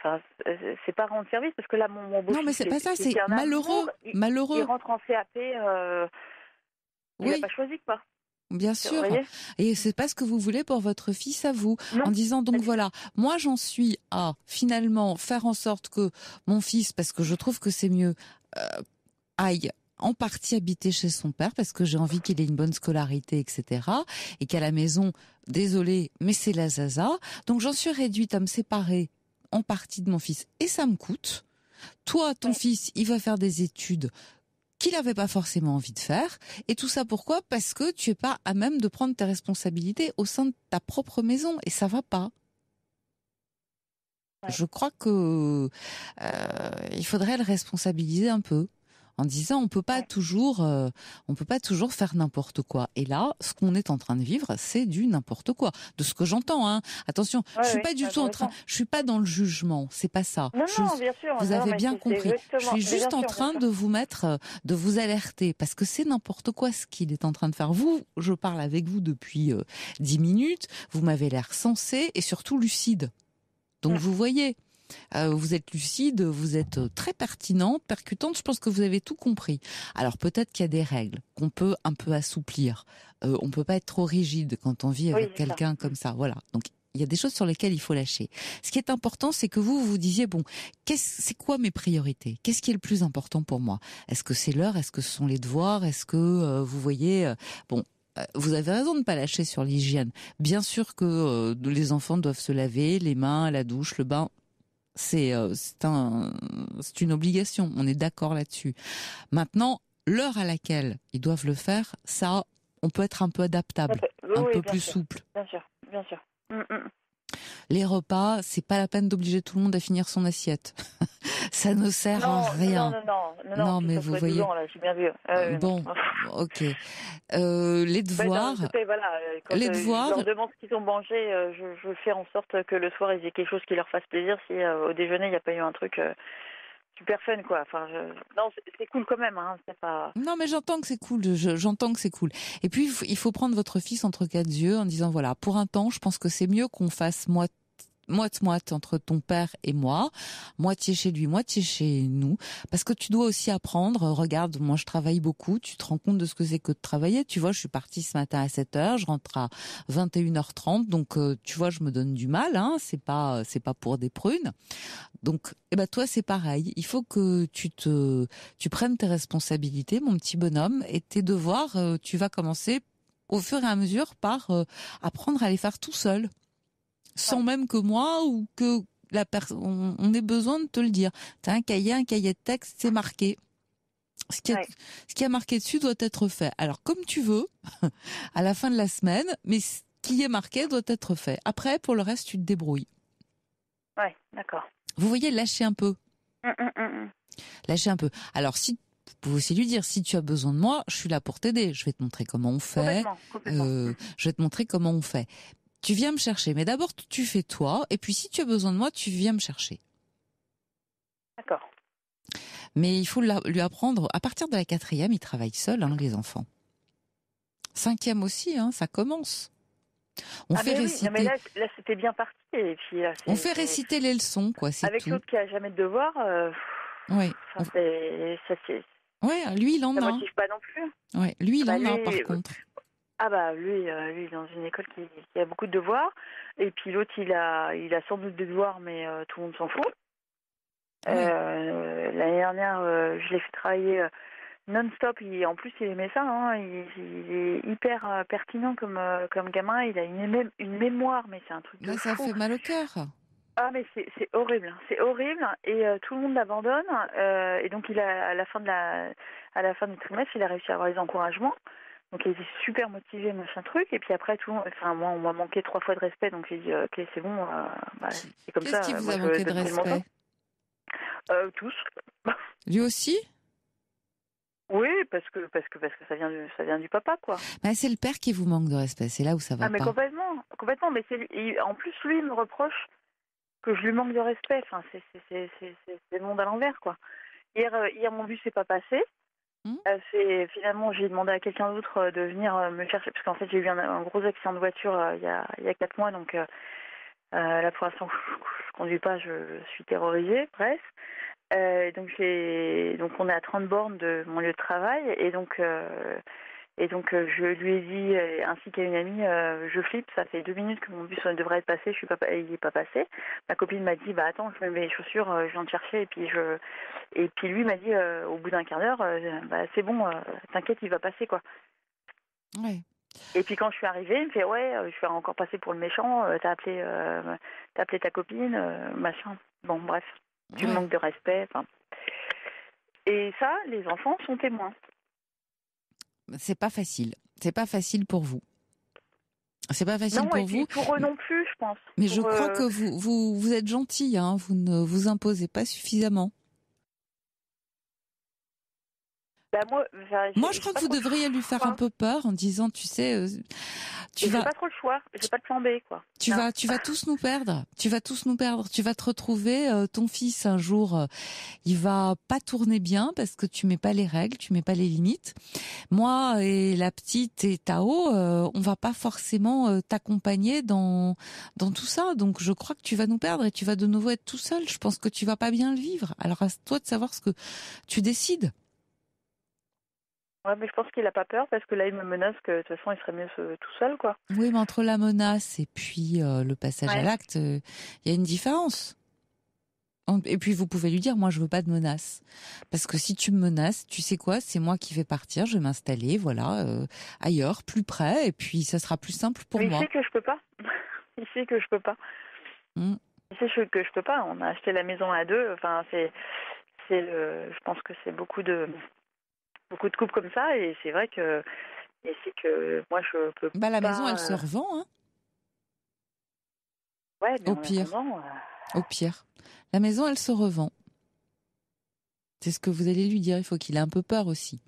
pas rendre service parce que là, mon beau-fils. Non, mais c'est pas ça. C'est malheureux. Malheureux. Il rentre en CAP. Il n'a pas choisi, quoi. Bien sûr. Et c'est pas ce que vous voulez pour votre fils à vous. Non. En disant donc voilà, moi j'en suis à finalement faire en sorte que mon fils, parce que je trouve que c'est mieux, aille en partie habiter chez son père parce que j'ai envie qu'il ait une bonne scolarité, etc. Et qu'à la maison, désolé, mais c'est la zaza. Donc j'en suis réduite à me séparer en partie de mon fils et ça me coûte. Toi, ton fils, il va faire des études qu'il n'avait pas forcément envie de faire. Et tout ça pourquoi? Parce que tu es pas à même de prendre tes responsabilités au sein de ta propre maison. Et ça va pas. Ouais. Je crois que il faudrait le responsabiliser un peu. En disant on peut pas toujours faire n'importe quoi. Et là, ce qu'on est en train de vivre, c'est du n'importe quoi. De ce que j'entends, hein. Attention, je suis pas du tout je suis pas dans le jugement. C'est pas ça. Non, bien sûr. Vous avez bien compris. Je suis juste en train de vous mettre, de vous alerter parce que c'est n'importe quoi ce qu'il est en train de faire. Vous, je parle avec vous depuis 10 minutes. Vous m'avez l'air sensé et surtout lucide. Donc vous voyez. Vous êtes lucide, vous êtes très pertinente, percutante, je pense que vous avez tout compris. Alors peut-être qu'il y a des règles qu'on peut un peu assouplir. On peut pas être trop rigide quand on vit avec quelqu'un comme ça. Voilà. Donc il y a des choses sur lesquelles il faut lâcher. Ce qui est important, c'est que vous vous disiez bon, c'est quoi mes priorités? Qu'est-ce qui est le plus important pour moi? Est-ce que c'est l'heure? Est-ce que ce sont les devoirs? Est-ce que vous voyez vous avez raison de ne pas lâcher sur l'hygiène. Bien sûr que les enfants doivent se laver les mains, la douche, le bain. C'est une obligation, on est d'accord là-dessus. Maintenant, l'heure à laquelle ils doivent le faire, ça, on peut être un peu adaptable, un peu plus souple. Bien sûr. Les repas, c'est pas la peine d'obliger tout le monde à finir son assiette. Ça ne sert à rien. Non, mais vous voyez. Là, j'ai bien vu. Ok. Les devoirs. Les devoirs. Je leur demande ce qu'ils ont mangé. Je fais en sorte que le soir ils aient quelque chose qui leur fasse plaisir. Si au déjeuner il n'y a pas eu un truc super fun, quoi. Enfin, non, c'est cool quand même. Hein. C'est pas. Non, mais j'entends que c'est cool. J'entends que c'est cool. Et puis il faut prendre votre fils entre quatre yeux en disant voilà, pour un temps, je pense que c'est mieux qu'on fasse moite entre ton père et moi, moitié chez lui, moitié chez nous, parce que tu dois aussi apprendre. Regarde, moi je travaille beaucoup, tu te rends compte de ce que c'est que de travailler. Tu vois, je suis partie ce matin à 7h, je rentre à 21h30, donc tu vois, je me donne du mal, hein, c'est pas pour des prunes. Donc, toi c'est pareil, il faut que tu prennes tes responsabilités, mon petit bonhomme, et tes devoirs, tu vas commencer au fur et à mesure par apprendre à les faire tout seul. sans même que moi ou que on ait besoin de te le dire. Tu as un cahier de texte, c'est marqué. Ce qui a marqué dessus doit être fait. Alors, comme tu veux, à la fin de la semaine, mais ce qui est marqué doit être fait. Après, pour le reste, tu te débrouilles. Ouais, d'accord. Vous voyez, lâchez un peu. Lâchez un peu. Alors, si vous pouvez aussi lui dire, si tu as besoin de moi, je suis là pour t'aider. Je vais te montrer comment on fait. Complètement. Je vais te montrer comment on fait. Tu viens me chercher. Mais d'abord, tu fais toi. Et puis, si tu as besoin de moi, tu viens me chercher. D'accord. Mais il faut lui apprendre. À partir de la 4e, ils travaillent seuls, les enfants. 5e aussi, ça commence. On fait réciter. Oui. Non, mais là, c'était bien parti. Et puis, là, on fait réciter les leçons, quoi. C'est avec tout. l'autre qui a jamais de devoir. Oui. Ouais, lui, il en a. Ça motive pas non plus. Ouais, lui, il en a, par contre. Ah bah lui, il est dans une école qui a beaucoup de devoirs. Et puis l'autre, il a sans doute des devoirs, mais tout le monde s'en fout. L'année dernière, je l'ai fait travailler non-stop. En plus, il aimait ça. Il est hyper pertinent comme gamin. Il a une mémoire, mais c'est un truc de fou. Ça fait mal au cœur. Ah mais c'est horrible, c'est horrible. Et tout le monde l'abandonne. Et donc à la fin du trimestre, il a réussi à avoir les encouragements. Donc il était super motivé, machin truc. Et puis après, moi, on m'a manqué 3 fois de respect. Donc j'ai dit, ok, c'est bon. C'est comme ça. Qu'est-ce qui vous a manqué de respect? Tous. Lui aussi? Oui, parce que ça vient du papa, quoi. C'est le père qui vous manque de respect. C'est là où ça va pas. Mais complètement. Mais en plus, lui, il me reproche que je lui manque de respect. Enfin, c'est le monde à l'envers, quoi. Hier, mon bus s'est pas passé. Finalement, j'ai demandé à quelqu'un d'autre de venir me chercher, parce qu'en fait, j'ai eu un gros accident de voiture il y a 4 mois, donc là, pour l'instant, je conduis pas, je suis terrorisée, presque. Donc on est à 30 bornes de mon lieu de travail, et donc je lui ai dit, ainsi qu'à une amie, je flippe, ça fait 2 minutes que mon bus devrait être passé, il n'est pas passé. Ma copine m'a dit, attends, je mets mes chaussures, je viens te chercher, et puis lui m'a dit, au bout d'un quart d'heure, c'est bon, t'inquiète, il va passer, quoi. Ouais. Et puis quand je suis arrivée, il me fait, je suis encore passée pour le méchant, t'as appelé ta copine, machin. Bon, bref, tu me manques de respect, enfin. Et ça, les enfants sont témoins. C'est pas facile. C'est pas facile pour vous. C'est pas facile pour vous. Pour eux non plus, je pense. Mais je crois que vous êtes gentil, vous ne vous imposez pas suffisamment. Moi, je crois que vous devriez lui faire un peu peur en disant, tu sais, j'ai pas trop le choix, j'ai pas de plan B, quoi. Tu vas tous nous perdre. Tu vas te retrouver, ton fils un jour, il va pas tourner bien parce que tu mets pas les règles, tu mets pas les limites. Moi et la petite et Tao, on va pas forcément t'accompagner dans tout ça. Donc je crois que tu vas nous perdre et tu vas de nouveau être tout seul. Je pense que tu vas pas bien le vivre. Alors à toi de savoir ce que tu décides. Ouais, mais je pense qu'il a pas peur parce que là, il me menace que de toute façon, il serait mieux tout seul, quoi. Oui, mais entre la menace et puis le passage à l'acte, il y a une différence. Et puis vous pouvez lui dire, moi je veux pas de menace, parce que si tu me menaces, tu sais quoi, c'est moi qui vais partir, je vais m'installer, ailleurs, plus près, et puis ça sera plus simple pour moi. Il sait que je peux pas. Il sait que je peux pas. Il sait que je peux pas. On a acheté la maison à 2. Enfin, je pense que c'est beaucoup de couples comme ça, et c'est vrai que moi je peux pas. La maison elle se revend, hein. Ouais, mais au pire. La maison elle se revend. C'est ce que vous allez lui dire, il faut qu'il ait un peu peur aussi.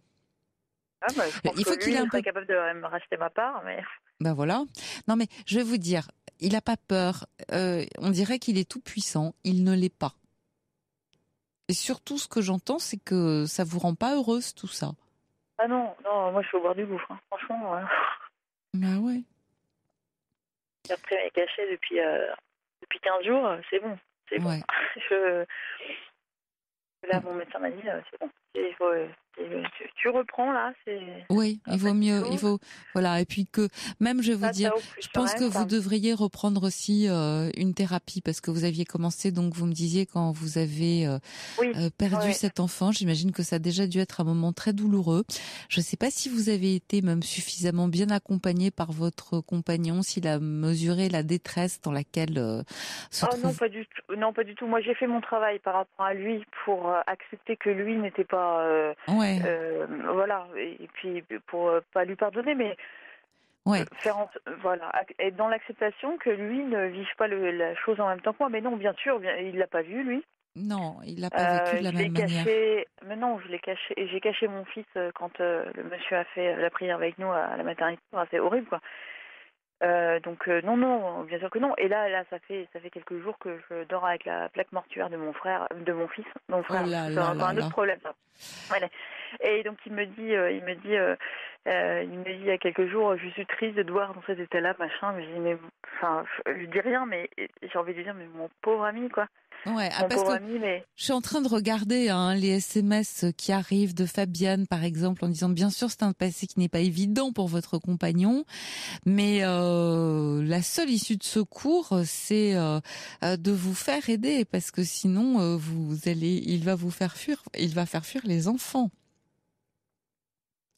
Je pense qu'il serait capable de me racheter ma part, mais... Voilà. Non mais je vais vous dire, il n'a pas peur, on dirait qu'il est tout puissant, il ne l'est pas. Et surtout, ce que j'entends, c'est que ça vous rend pas heureuse, tout ça. Ah non, moi je suis au bord du gouffre, hein. Franchement. Bah ouais. J'ai repris mes cachets depuis 15 jours, c'est bon. C'est bon. Ouais. Là, mon médecin m'a dit, c'est bon. Tu reprends là, c'est. Oui, il vaut mieux, voilà, et puis que même je vais vous dire, je pense que vous devriez reprendre aussi une thérapie parce que vous aviez commencé, donc vous me disiez quand vous avez perdu cet enfant, j'imagine que ça a déjà dû être un moment très douloureux. Je ne sais pas si vous avez été même suffisamment bien accompagné par votre compagnon, s'il a mesuré la détresse dans laquelle se trouve. Non, pas du tout. Moi, j'ai fait mon travail par rapport à lui pour accepter que lui n'était pas. Voilà, et puis pour pas lui pardonner, mais faire être dans l'acceptation que lui ne vive pas la chose en même temps que moi. Mais non, bien sûr, il l'a pas vu lui. Non, il l'a pas vécu de la même manière. Mais non, je l'ai caché. J'ai caché mon fils quand le monsieur a fait la prière avec nous à la maternité. Enfin, c'est horrible, quoi. Donc non, bien sûr que non. Et là, ça fait quelques jours que je dors avec la plaque mortuaire de mon fils. Mon frère, c'est un autre problème. Ça. Voilà. Et donc il me dit il y a quelques jours, je suis triste de te voir dans cet état-là, machin. Mais je dis rien, mais j'ai envie de dire, mais mon pauvre ami, quoi. Ouais, parce que je suis en train de regarder les SMS qui arrivent de Fabienne, par exemple, en disant bien sûr c'est un passé qui n'est pas évident pour votre compagnon, mais la seule issue de secours, c'est de vous faire aider, parce que sinon il va faire fuir les enfants.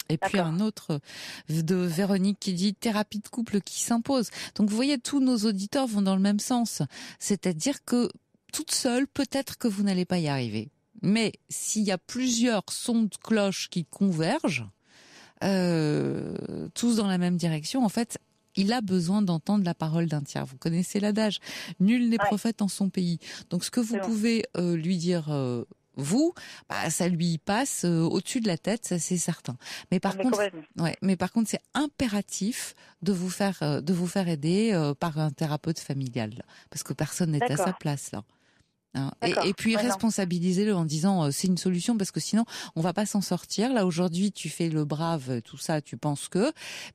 Et puis un autre de Véronique qui dit thérapie de couple qui s'impose. Donc vous voyez, tous nos auditeurs vont dans le même sens, c'est-à-dire que toute seule, peut-être que vous n'allez pas y arriver. Mais s'il y a plusieurs sons de cloche qui convergent, tous dans la même direction, en fait, il a besoin d'entendre la parole d'un tiers. Vous connaissez l'adage, nul n'est prophète en son pays. Donc ce que vous pouvez lui dire, ça lui passe au-dessus de la tête, ça c'est certain. Mais par contre, c'est impératif de vous faire aider par un thérapeute familial, parce que personne n'est à sa place là. Et puis responsabilisez-le en disant c'est une solution, parce que sinon on va pas s'en sortir. Là aujourd'hui tu fais le brave, tout ça, tu penses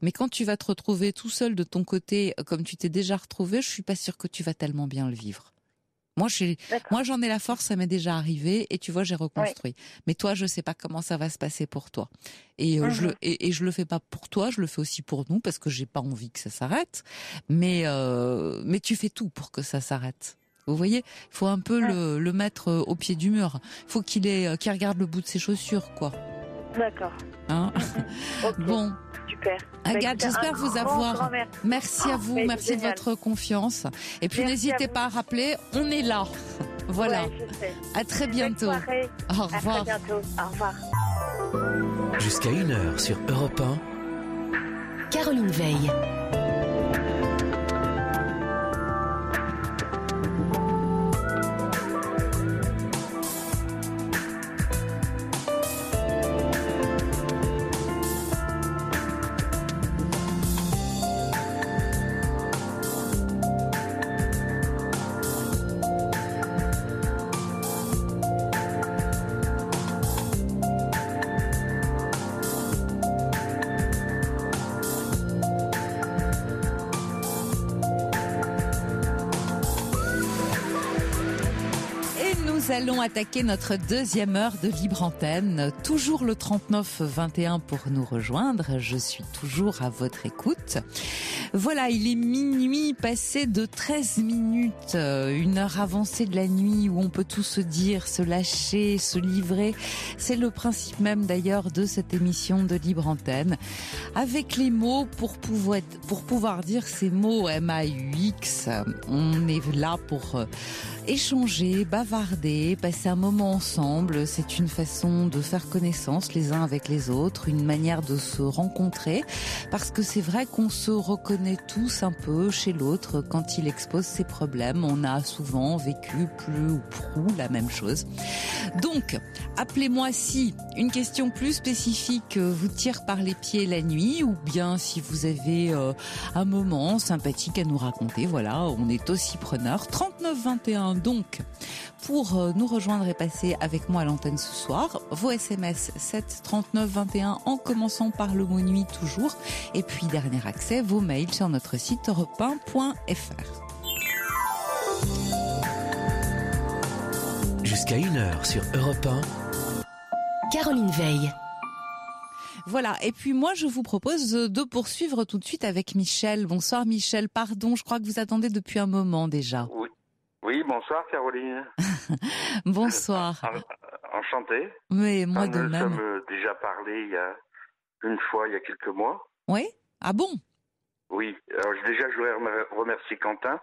mais quand tu vas te retrouver tout seul de ton côté, comme tu t'es déjà retrouvé, je suis pas sûre que tu vas tellement bien le vivre. Moi j'en ai la force, ça m'est déjà arrivé, et tu vois, j'ai reconstruit. Mais toi, je sais pas comment ça va se passer pour toi. Et je le fais pas pour toi, je le fais aussi pour nous, parce que j'ai pas envie que ça s'arrête. Mais tu fais tout pour que ça s'arrête. Vous voyez, il faut un peu le mettre au pied du mur. Il faut qu'il regarde le bout de ses chaussures, quoi. D'accord. Bon. Super. Agathe, j'espère vous avoir. Merci à vous, merci de votre confiance. Et puis n'hésitez pas à rappeler, on est là. Voilà. À très bientôt. Au revoir. À très bientôt. Au revoir. Jusqu'à 1h sur Europe 1. Caroline Veil. Nous allons attaquer notre deuxième heure de libre antenne. Toujours le 39-21 pour nous rejoindre. Je suis toujours à votre écoute. Voilà, il est minuit passé de 13 minutes, une heure avancée de la nuit où on peut tout se dire, se lâcher, se livrer. C'est le principe même d'ailleurs de cette émission de libre antenne. Avec les mots pour pouvoir dire ces mots MAUX, on est là pour échanger, bavarder, passer un moment ensemble. C'est une façon de faire connaissance les uns avec les autres, une manière de se rencontrer, parce que c'est vrai qu'on se reconnaît tous un peu chez l'autre quand il expose ses problèmes. On a souvent vécu plus ou prou la même chose. Donc, appelez-moi si une question plus spécifique vous tire par les pieds la nuit, ou bien si vous avez un moment sympathique à nous raconter. Voilà, on est aussi preneurs. 39-21 donc, pour nous rejoindre et passer avec moi à l'antenne ce soir. Vos SMS 7 39 21 en commençant par le mot nuit toujours. Et puis dernier accès, vos mails sur notre site europe1.fr. Jusqu'à 1h sur Europe 1. Caroline Veil. Voilà. Et puis moi, je vous propose de poursuivre tout de suite avec Michel. Bonsoir Michel. Pardon, je crois que vous attendez depuis un moment déjà. Oui, oui, bonsoir Caroline. Bonsoir. Enchanté. Mais moi de Nous même. sommes déjà parlé il y a quelques mois. Oui. Ah bon? Oui. Alors déjà, je voudrais remercier Quentin,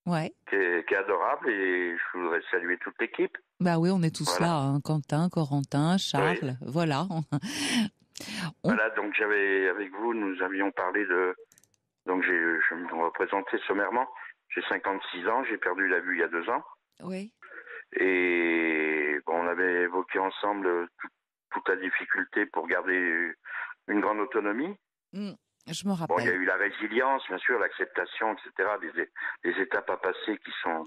Ouais. qui est adorable, et je voudrais saluer toute l'équipe. Bah oui, on est tous Voilà. là, hein. Quentin, Corentin, Charles, voilà. Voilà, donc avec vous, nous avions parlé donc je me représentais sommairement. J'ai 56 ans, j'ai perdu la vue il y a 2 ans. Oui. Et bon, on avait évoqué ensemble toute la difficulté pour garder une grande autonomie. Je me Bon, il y a rappelle. eu la résilience, bien sûr, l'acceptation, etc., des étapes à passer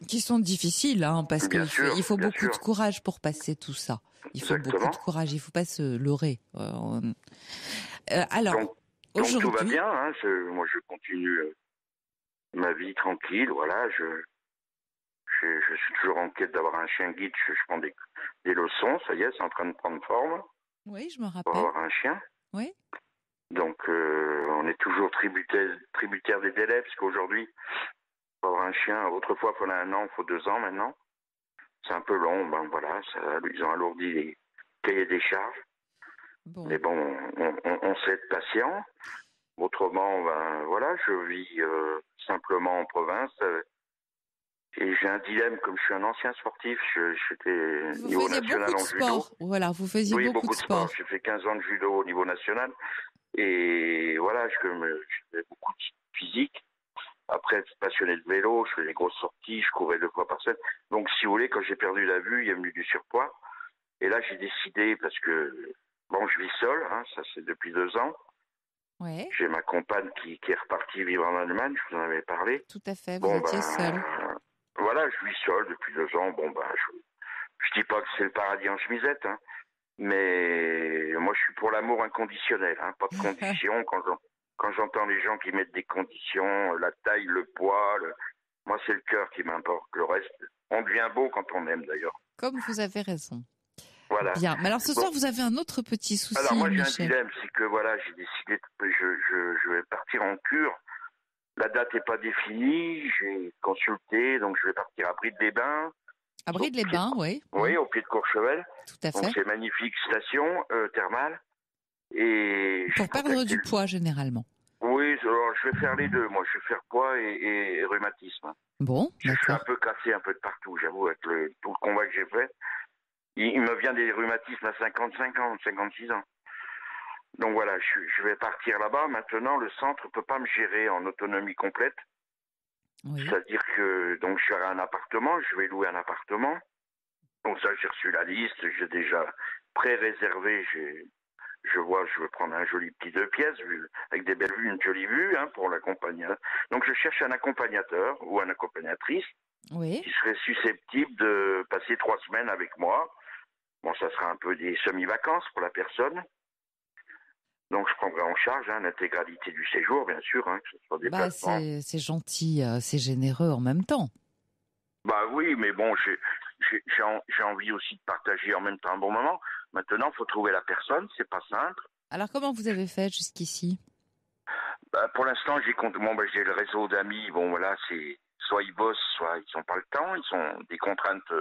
Qui sont difficiles, hein, parce Bien qu'il sûr, il faut bien beaucoup sûr. de courage pour passer tout ça. Il faut beaucoup Exactement. de courage, il faut pas se leurrer. Alors, Donc tout va aujourd'hui, bien, hein, moi je continue ma vie tranquille, voilà, je suis toujours en quête d'avoir un chien guide, je prends des leçons, ça y est, c'est en train de prendre forme oui, je me pour rappelle. avoir un chien. Oui. Donc on est toujours tributaire des délais, parce qu'aujourd'hui, pour avoir un chien, autrefois il fallait 1 an, il faut 2 ans maintenant. C'est un peu long, ben voilà, ils ont alourdi les cahiers des charges. Bon. Mais bon, on sait être patient. Autrement, ben voilà, je vis simplement en province. Et j'ai un dilemme, comme je suis un ancien sportif, j'étais Vous niveau faisiez national beaucoup de en judo. sport. Voilà, vous faisiez Oui, beaucoup de sport. J'ai fait 15 ans de judo au niveau national. Et voilà, je fais beaucoup de physique. Après, être passionné de vélo, je fais des grosses sorties, je courais 2 fois par semaine. Donc, si vous voulez, quand j'ai perdu la vue, il y a venu du surpoids. Et là, j'ai décidé, parce que, bon, je vis seul, hein, ça c'est depuis 2 ans. Ouais, J'ai ma compagne qui est repartie vivre en Allemagne, je vous en avais parlé. tout à fait. Vous Bon, étiez seul. voilà, je vis seul depuis 2 ans. Bon, je dis pas que c'est le paradis en chemisette, hein, mais moi, je suis pour l'amour inconditionnel, hein, pas de conditions. Quand j'entends les gens qui mettent des conditions, la taille, le poids, moi, c'est le cœur qui m'importe. Le reste, on devient beau quand on aime, d'ailleurs. Comme vous avez raison. Voilà. Bien. Mais alors ce soir, vous avez un autre petit souci, Alors moi, j'ai un Michel. dilemme, c'est que voilà, j'ai décidé, je vais partir en cure. La date n'est pas définie, j'ai consulté, donc je vais partir à Bride-les-Bains. À Bride-les-Bains, oui. Oui, au pied de Courchevel. Tout à Donc fait. c'est une magnifique station thermale. Et Pour perdre du poids, généralement. Oui, alors je vais faire les deux. Moi, je vais faire poids et rhumatisme. Bon, Je suis un d'accord. peu cassé un peu de partout, j'avoue, avec tout le combat que j'ai fait. Il me vient des rhumatismes à 55 ans, 56 ans. Donc voilà, je vais partir là-bas. Maintenant, le centre ne peut pas me gérer en autonomie complète. Oui. C'est-à-dire que donc je serai un appartement, je vais louer un appartement. Donc ça, j'ai reçu la liste, j'ai déjà pré-réservé. Je veux prendre un joli petit 2 pièces, avec des belles vues, une jolie vue pour l'accompagnateur. Donc je cherche un accompagnateur ou une accompagnatrice Oui. qui serait susceptible de passer 3 semaines avec moi. Bon, ça sera un peu des semi-vacances pour la personne. Donc je prendrai en charge l'intégralité du séjour, bien sûr, que ce soit des placements. C'est gentil, c'est généreux en même temps. Bah oui, mais bon, j'ai envie aussi de partager en même temps un bon moment. Maintenant, il faut trouver la personne, c'est pas simple. Alors comment vous avez fait jusqu'ici? Pour l'instant, j'ai le réseau d'amis. Bon, voilà, c'est soit ils bossent, soit ils n'ont pas le temps. Ils ont des contraintes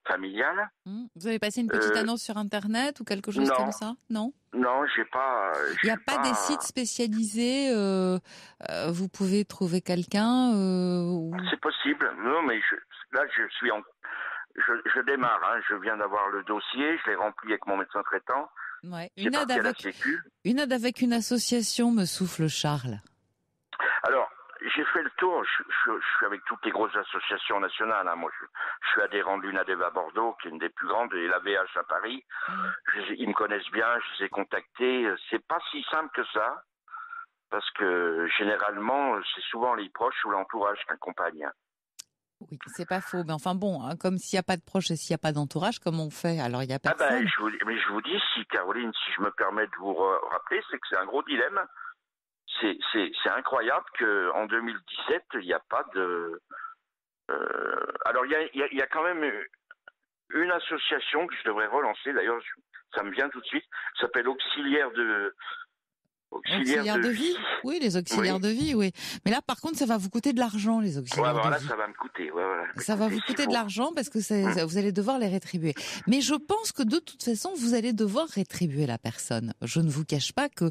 familiales. Vous avez passé une petite annonce sur Internet ou quelque chose comme ça? Non. Non, j'ai pas. Il n'y a pas des sites spécialisés. Vous pouvez trouver quelqu'un. C'est possible. Non, mais là, je démarre. Je viens d'avoir le dossier. Je l'ai rempli avec mon médecin traitant. Ouais. Une aide avec une association, me souffle Charles. Alors, j'ai fait le tour. Je suis avec toutes les grosses associations nationales. Moi, je suis adhérent de l'UNADEV à Bordeaux, qui est une des plus grandes, et la VH à Paris. Ils me connaissent bien, je les ai contactés. C'est pas si simple que ça, parce que généralement, c'est souvent les proches ou l'entourage qui accompagnent. Oui, c'est pas faux. Mais enfin bon, comme s'il n'y a pas de proches et s'il n'y a pas d'entourage, comment on fait? Alors, il n'y a personne. Je vous dis, Caroline, si je me permets de vous rappeler, c'est que c'est un gros dilemme. C'est incroyable qu'en 2017, il n'y a pas de... alors, il y a quand même une association que je devrais relancer. D'ailleurs, ça me vient tout de suite. Ça s'appelle Auxiliaire Auxiliaires de vie. Oui, les auxiliaires de vie, oui. Mais là, par contre, ça va vous coûter de l'argent, les auxiliaires de vie. Ça va me coûter. Ouais, voilà. Ça va vous coûter de l'argent parce que vous allez devoir les rétribuer. Mais je pense que de toute façon, vous allez devoir rétribuer la personne. Je ne vous cache pas que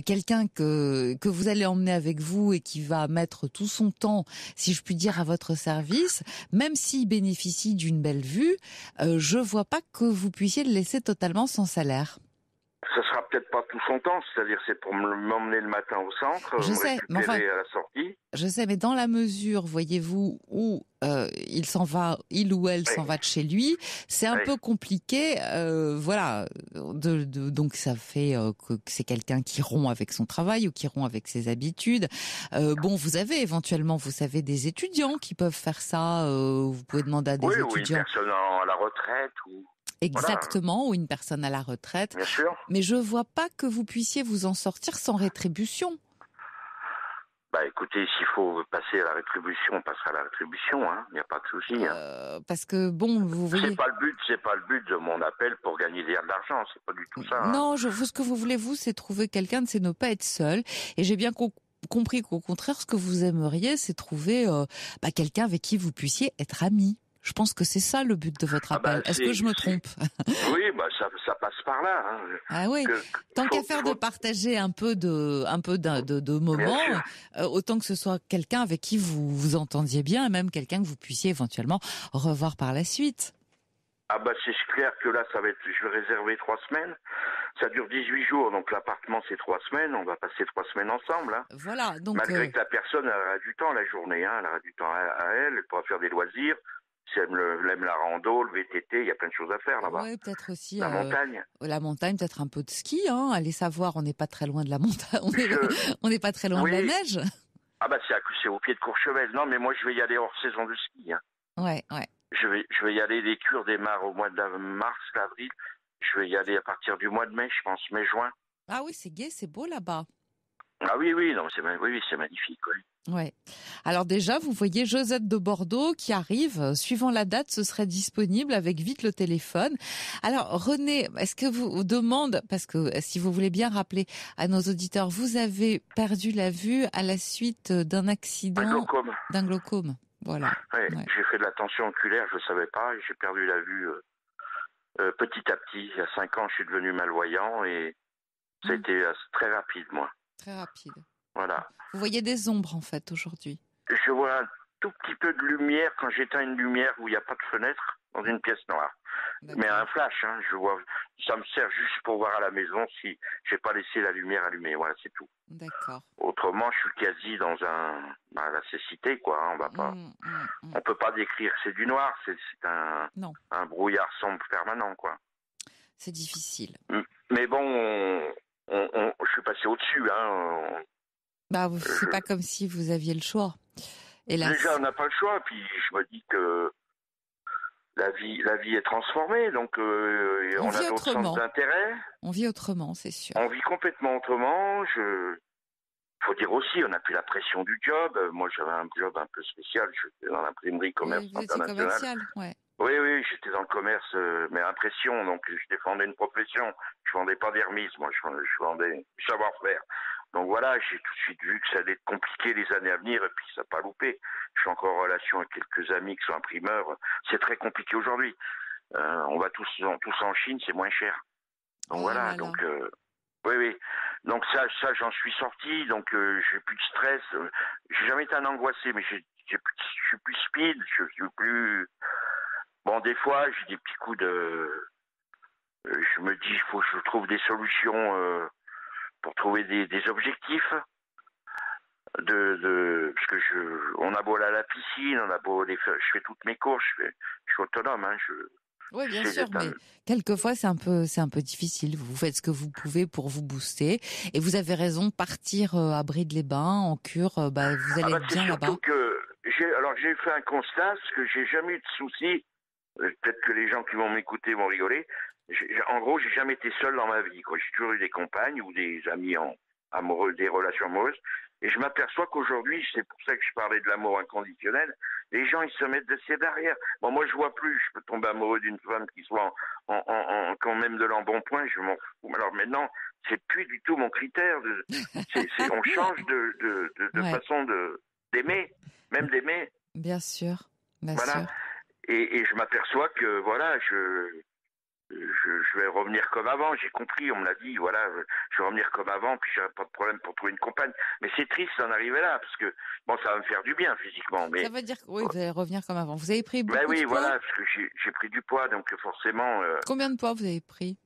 quelqu'un que vous allez emmener avec vous et qui va mettre tout son temps, si je puis dire, à votre service, même s'il bénéficie d'une belle vue, je vois pas que vous puissiez le laisser totalement sans salaire. Ça sera peut-être pas tout son temps, c'est-à-dire c'est pour m'emmener le matin au centre, me récupérer à la sortie. Je sais, mais dans la mesure, voyez-vous, où il ou elle s'en va de chez lui, c'est un peu compliqué, voilà. Donc ça fait que c'est quelqu'un qui rompt avec son travail ou qui rompt avec ses habitudes. Bon, vous avez éventuellement, vous savez, des étudiants qui peuvent faire ça. Vous pouvez demander à des étudiants. Oui, ou une personne à la retraite ou. Exactement, ou une personne à la retraite. Bien sûr. Mais je vois pas que vous puissiez vous en sortir sans rétribution. Bah écoutez, s'il faut passer à la rétribution, on passera à la rétribution, hein. Il n'y a pas de souci. Parce que bon, vous voyez. C'est pas le but de mon appel pour gagner de l'argent, c'est pas du tout ça. Non, ce que vous voulez, c'est trouver quelqu'un, c'est ne pas être seul. Et j'ai bien compris qu'au contraire, ce que vous aimeriez, c'est trouver quelqu'un avec qui vous puissiez être amis. Je pense que c'est ça le but de votre appel. Est-ce que je me trompe? Oui, ça passe par là. Hein. Ah oui. Tant qu'à faire de partager un peu de moments, autant que ce soit quelqu'un avec qui vous vous entendiez bien, et même quelqu'un que vous puissiez éventuellement revoir par la suite. Ah c'est clair que là, je vais réserver 3 semaines. Ça dure 18 jours, donc l'appartement c'est 3 semaines. On va passer 3 semaines ensemble. Hein. Voilà. Donc malgré que la personne elle aura du temps la journée, hein, elle aura du temps à elle pourra faire des loisirs. Si elle aime la rando, le VTT, il y a plein de choses à faire là-bas. Oui, peut-être aussi la montagne. La montagne, peut-être un peu de ski. Hein. Allez savoir, on n'est pas très loin de la montagne. On n'est pas très loin de la neige. Ah c'est au pied de Courchevel. Non, mais moi je vais y aller hors saison de ski. Hein. Ouais. Je vais y aller. Les cures démarrent au mois de mars, d'avril. Je vais y aller à partir du mois de mai, je pense, mai-juin. Ah oui, c'est gai, c'est beau là-bas. Ah oui, non, c'est magnifique, oui. Ouais. Alors déjà, vous voyez Josette de Bordeaux qui arrive. Suivant la date, ce serait disponible avec vite le téléphone. Alors René, est-ce que vous demande, parce que si vous voulez bien rappeler à nos auditeurs, vous avez perdu la vue à la suite d'un accident, d'un glaucome. Voilà. Ouais. J'ai fait de la tension oculaire, je ne savais pas, et j'ai perdu la vue petit à petit. Il y a 5 ans, je suis devenu malvoyant et ça a été très rapide, moi. Très rapide. Voilà. Vous voyez des ombres, en fait, aujourd'hui? Je vois un tout petit peu de lumière quand j'éteins une lumière où il n'y a pas de fenêtre dans une pièce noire. D'accord. Mais un flash, hein, je vois. Ça me sert juste pour voir à la maison si j'ai pas laissé la lumière allumée. Voilà, c'est tout. D'accord. Autrement, je suis quasi dans la cécité, quoi. Hein, on va pas. On peut pas décrire. C'est du noir. C'est un brouillard sombre permanent, quoi. C'est difficile. Mais bon, je suis passé au-dessus, hein. C'est pas comme si vous aviez le choix. Hélas. Déjà, on n'a pas le choix. Puis je me dis que la vie est transformée, donc on a d'autres sens d'intérêt. On vit autrement, c'est sûr. On vit complètement autrement. Faut dire aussi, on n'a plus la pression du job. Moi, j'avais un job un peu spécial. J'étais dans l'imprimerie commerce international. Commercial, ouais. Oui, j'étais dans le commerce, mais impression. Donc, je défendais une profession. Je vendais pas des remises, moi. Je vendais du savoir-faire. Donc voilà, j'ai tout de suite vu que ça allait être compliqué les années à venir, et puis ça n'a pas loupé. Je suis encore en relation avec quelques amis qui sont imprimeurs. C'est très compliqué aujourd'hui. On va tous en Chine, c'est moins cher. Donc voilà, donc oui. Donc ça j'en suis sorti, donc j'ai plus de stress. J'ai jamais été un angoissé, mais je suis plus speed, je suis plus. Bon, des fois j'ai des petits coups de. Je me dis, il faut que je trouve des solutions. Pour trouver des objectifs parce que on a beau aller à la piscine, je fais toutes mes courses, je suis autonome, hein, oui, bien sûr, mais quelquefois c'est un peu difficile. Vous faites ce que vous pouvez pour vous booster, et vous avez raison, partir à Bride-les-Bains en cure, vous allez être bien là-bas. J'ai fait un constat, parce que j'ai jamais eu de soucis. Peut-être que les gens qui vont m'écouter vont rigoler. En gros, j'ai jamais été seul dans ma vie, quoi. J'ai toujours eu des compagnes ou des amis amoureux, des relations amoureuses. Et je m'aperçois qu'aujourd'hui, c'est pour ça que je parlais de l'amour inconditionnel, les gens, ils se mettent de ces barrières. Bon, moi, je vois plus. Je peux tomber amoureux d'une femme qui soit qu'on m'aime de l'embonpoint, je m'en fous. Alors maintenant, c'est plus du tout mon critère. On change de façon d'aimer, même d'aimer. Bien sûr, bien voilà. sûr. Et je m'aperçois que voilà, je vais revenir comme avant. J'ai compris, on me l'a dit, voilà, je vais revenir comme avant, puis j'aurai pas de problème pour trouver une compagne. Mais c'est triste d'en arriver là, parce que bon, ça va me faire du bien physiquement. Mais ça veut dire que oui, vous allez revenir comme avant. Vous avez pris beaucoup de poids? Voilà, parce que j'ai pris du poids, donc forcément. Combien de poids vous avez pris?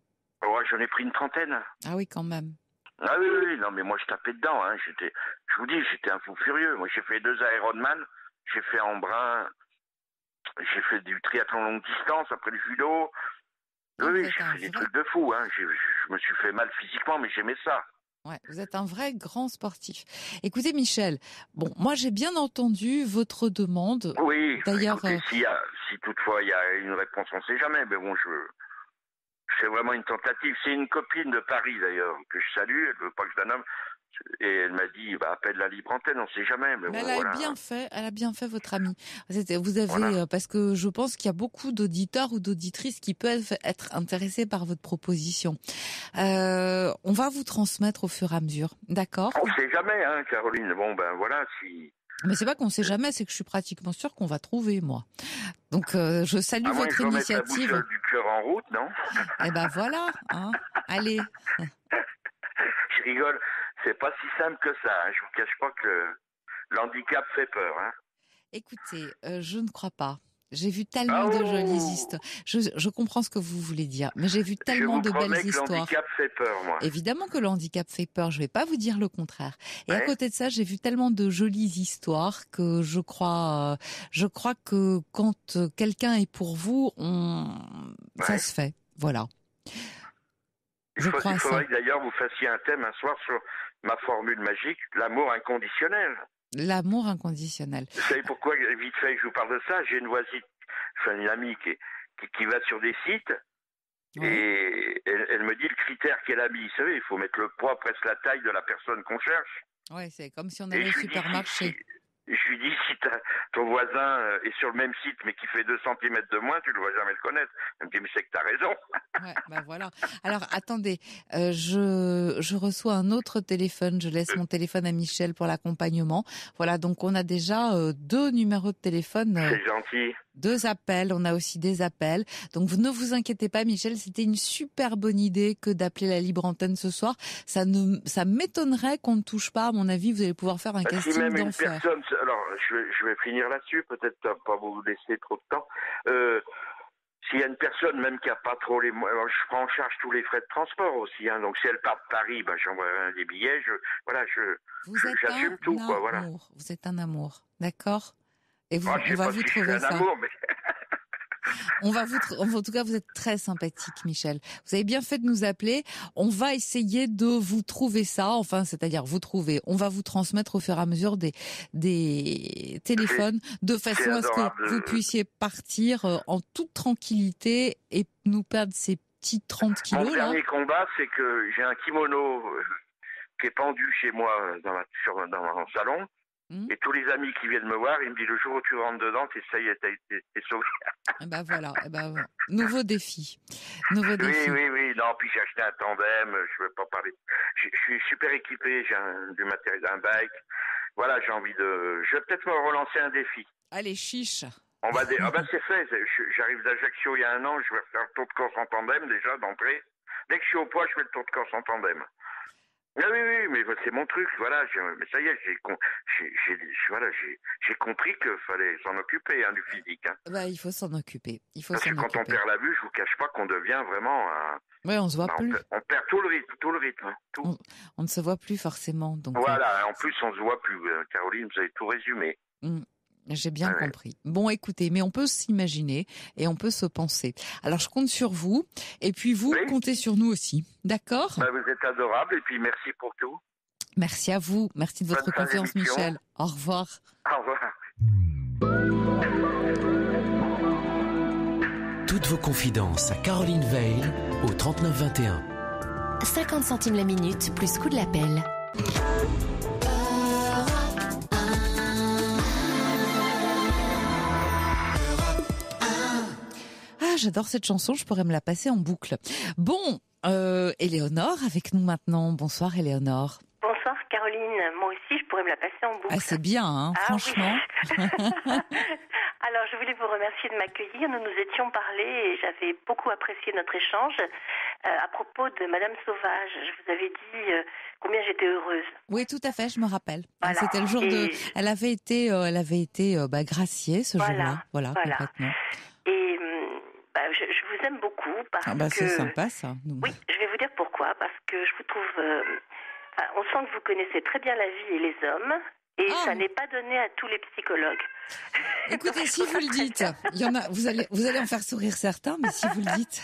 Ouais, j'en ai pris une 30aine. Ah oui, quand même. Ah oui, non, mais moi je tapais dedans. Hein. Je vous dis, j'étais un fou furieux. Moi, j'ai fait 2 Ironman, j'ai fait Embrun, j'ai fait du triathlon longue distance après le judo. Oui, j'ai fait des trucs de fou. Hein. Je me suis fait mal physiquement, mais j'aimais ça. Ouais, vous êtes un vrai grand sportif. Écoutez, Michel, bon, moi j'ai bien entendu votre demande. Oui, d'ailleurs. Écoutez, si toutefois il y a une réponse, on ne sait jamais. Mais bon, c'est vraiment une tentative. C'est une copine de Paris d'ailleurs que je salue. Elle ne veut pas que je la nomme. Et elle m'a dit, appelle la libre antenne, on ne sait jamais. Mais elle a bien fait, votre amie. Vous avez, voilà. Parce que je pense qu'il y a beaucoup d'auditeurs ou d'auditrices qui peuvent être intéressés par votre proposition. On va vous transmettre au fur et à mesure, d'accord? On ne sait jamais, hein, Caroline. Bon, ben voilà, si... Mais c'est pas qu'on ne sait jamais, c'est que je suis pratiquement sûre qu'on va trouver, moi. Donc, je salue votre initiative. La boussole du cœur en route, non? Eh ben voilà, hein. Allez. Je rigole. C'est pas si simple que ça. Hein. Je vous cache pas que l'handicap fait peur. Hein. Écoutez, je ne crois pas. J'ai vu tellement de jolies histoires. Je comprends ce que vous voulez dire, mais j'ai vu tellement de belles histoires. Le handicap fait peur, moi. Évidemment que le handicap fait peur. Je vais pas vous dire le contraire. Et à côté de ça, j'ai vu tellement de jolies histoires que je crois que quand quelqu'un est pour vous, ça se fait. Voilà. Il faudrait que d'ailleurs vous fassiez un thème un soir sur ma formule magique, l'amour inconditionnel. L'amour inconditionnel. Vous savez pourquoi, vite fait, je vous parle de ça? J'ai une voisine, une amie qui va sur des sites et elle me dit le critère qu'elle a mis. Vous savez, il faut mettre le poids presque la taille de la personne qu'on cherche. Oui, c'est comme si on allait au supermarché. Je lui dis, si ton voisin est sur le même site mais qui fait 2 cm de moins, tu ne vas jamais le connaître. Elle me dit, mais c'est que tu as raison. Ouais, ben voilà. Alors, attendez, je reçois un autre téléphone. Je laisse mon téléphone à Michel pour l'accompagnement. Voilà, donc on a déjà 2 numéros de téléphone. C'est gentil. 2 appels, on a aussi des appels. Donc ne vous inquiétez pas, Michel, c'était une super bonne idée que d'appeler la libre antenne ce soir. Ça m'étonnerait qu'on ne touche pas. À mon avis, vous allez pouvoir faire un casting si même d'enfer. Une personne, alors je vais finir là-dessus, peut-être pas vous laisser trop de temps. S'il y a une personne même qui n'a pas trop les moyens, alors je prends en charge tous les frais de transport aussi. Hein, donc si elle part de Paris, j'envoie des billets. J'assume tout, quoi. Voilà. Vous êtes un amour, d'accord? Et on va vous trouver ça. En tout cas, vous êtes très sympathique, Michel. Vous avez bien fait de nous appeler. On va essayer de vous trouver ça. Enfin, c'est-à-dire vous trouver. On va vous transmettre au fur et à mesure des téléphones de façon à ce que vous puissiez partir en toute tranquillité et nous perdre ces petits 30 kilos. Mon dernier combat, c'est que j'ai un kimono qui est pendu chez moi dans mon salon. Et tous les amis qui viennent me voir, ils me disent le jour où tu rentres dedans, ça y est, t'es sauvé. Et ben voilà, nouveau défi. Nouveau défi. Oui. Non, puis j'ai acheté un tandem, je veux pas parler. Je suis super équipé, j'ai du matériel, un bike. Voilà, j'ai envie de. Je vais peut-être me relancer un défi. Allez, chiche. C'est fait. J'arrive d'Ajaccio il y a 1 an, je vais faire le tour de Corse en tandem déjà d'entrée. Dès que je suis au poids, je fais le tour de Corse en tandem. Oui, mais c'est mon truc, voilà. Mais ça y est, j'ai compris qu'il fallait s'en occuper du physique. Hein. Il faut s'en occuper. Parce que quand on perd la vue, je vous cache pas qu'on devient vraiment. Oui, on se voit plus. On perd tout le rythme. Hein, tout. On ne se voit plus forcément. Donc, voilà. En plus, on se voit plus. Caroline, vous avez tout résumé. J'ai bien compris. Bon, écoutez, mais on peut s'imaginer et on peut se penser. Alors, je compte sur vous. Et puis, vous comptez sur nous aussi. D'accord? Vous êtes adorable. Et puis, merci pour tout. Merci à vous. Merci de votre confiance, Michel. Au revoir. Au revoir. Toutes vos confidences à Caroline Veil au 39 21. 50 centimes la minute, plus coût de l'appel. j'adore cette chanson, je pourrais me la passer en boucle. Bon, Éléonore avec nous maintenant. Bonsoir Éléonore. Bonsoir Caroline, moi aussi je pourrais me la passer en boucle. Ah, c'est bien, hein, franchement. Oui. Alors je voulais vous remercier de m'accueillir. Nous nous étions parlé et j'avais beaucoup apprécié notre échange à propos de Madame Sauvage. Je vous avais dit combien j'étais heureuse. Oui, tout à fait, je me rappelle. Voilà. C'était le jour de... Elle avait été graciée ce jour-là. Voilà. Complètement. Et je vous aime beaucoup parce que... C'est sympa ça. Oui, je vais vous dire pourquoi. Parce que je vous trouve... on sent que vous connaissez très bien la vie et les hommes, et ça n'est pas donné à tous les psychologues. Écoutez, si vous le dites, il y en a, vous allez en faire sourire certains, mais si vous le dites.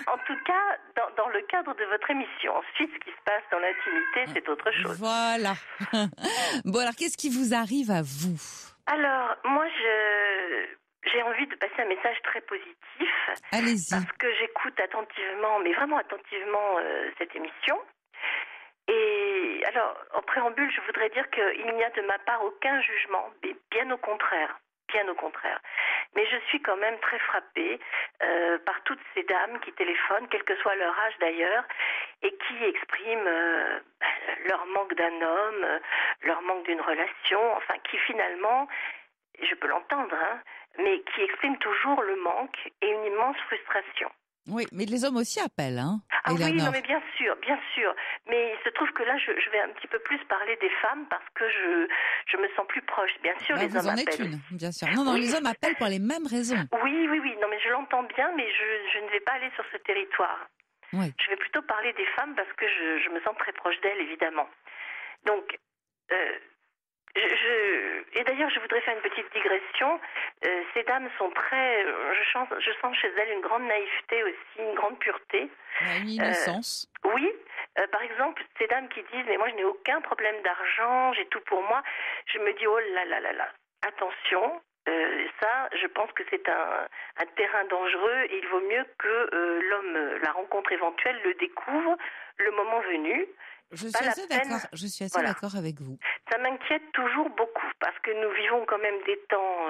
En tout cas, dans le cadre de votre émission. Ensuite, ce qui se passe dans l'intimité, c'est autre chose. Voilà. Bon, alors, qu'est-ce qui vous arrive à vous? Alors, moi, j'ai envie de passer un message très positif. Allez-y. Parce que j'écoute attentivement, mais vraiment attentivement, cette émission. Et alors, en préambule, je voudrais dire qu'il n'y a de ma part aucun jugement, mais bien au contraire. Bien au contraire. Mais je suis quand même très frappée par toutes ces dames qui téléphonent, quel que soit leur âge d'ailleurs, et qui expriment leur manque d'un homme, leur manque d'une relation, enfin qui finalement, je peux l'entendre, hein, mais qui expriment toujours le manque et une immense frustration. Oui, mais les hommes aussi appellent, hein. Ah oui, non mais bien sûr. Mais il se trouve que là, je vais un petit peu plus parler des femmes parce que je me sens plus proche. Bien sûr, les hommes appellent. Vous en êtes une, bien sûr. Non, les hommes appellent pour les mêmes raisons. Oui. Non mais je l'entends bien, mais je ne vais pas aller sur ce territoire. Oui. Je vais plutôt parler des femmes parce que je me sens très proche d'elles, évidemment. Donc, et d'ailleurs, je voudrais faire une petite digression. Ces dames sont très... Je sens chez elles une grande naïveté aussi, une grande pureté. Une innocence. Oui. Par exemple, ces dames qui disent « Mais moi, je n'ai aucun problème d'argent, j'ai tout pour moi », je me dis « Oh là là là là, attention ». Ça, je pense que c'est un terrain dangereux et il vaut mieux que l'homme, la rencontre éventuelle, le découvre le moment venu. Je suis assez d'accord avec vous. Ça m'inquiète toujours beaucoup parce que nous vivons quand même des temps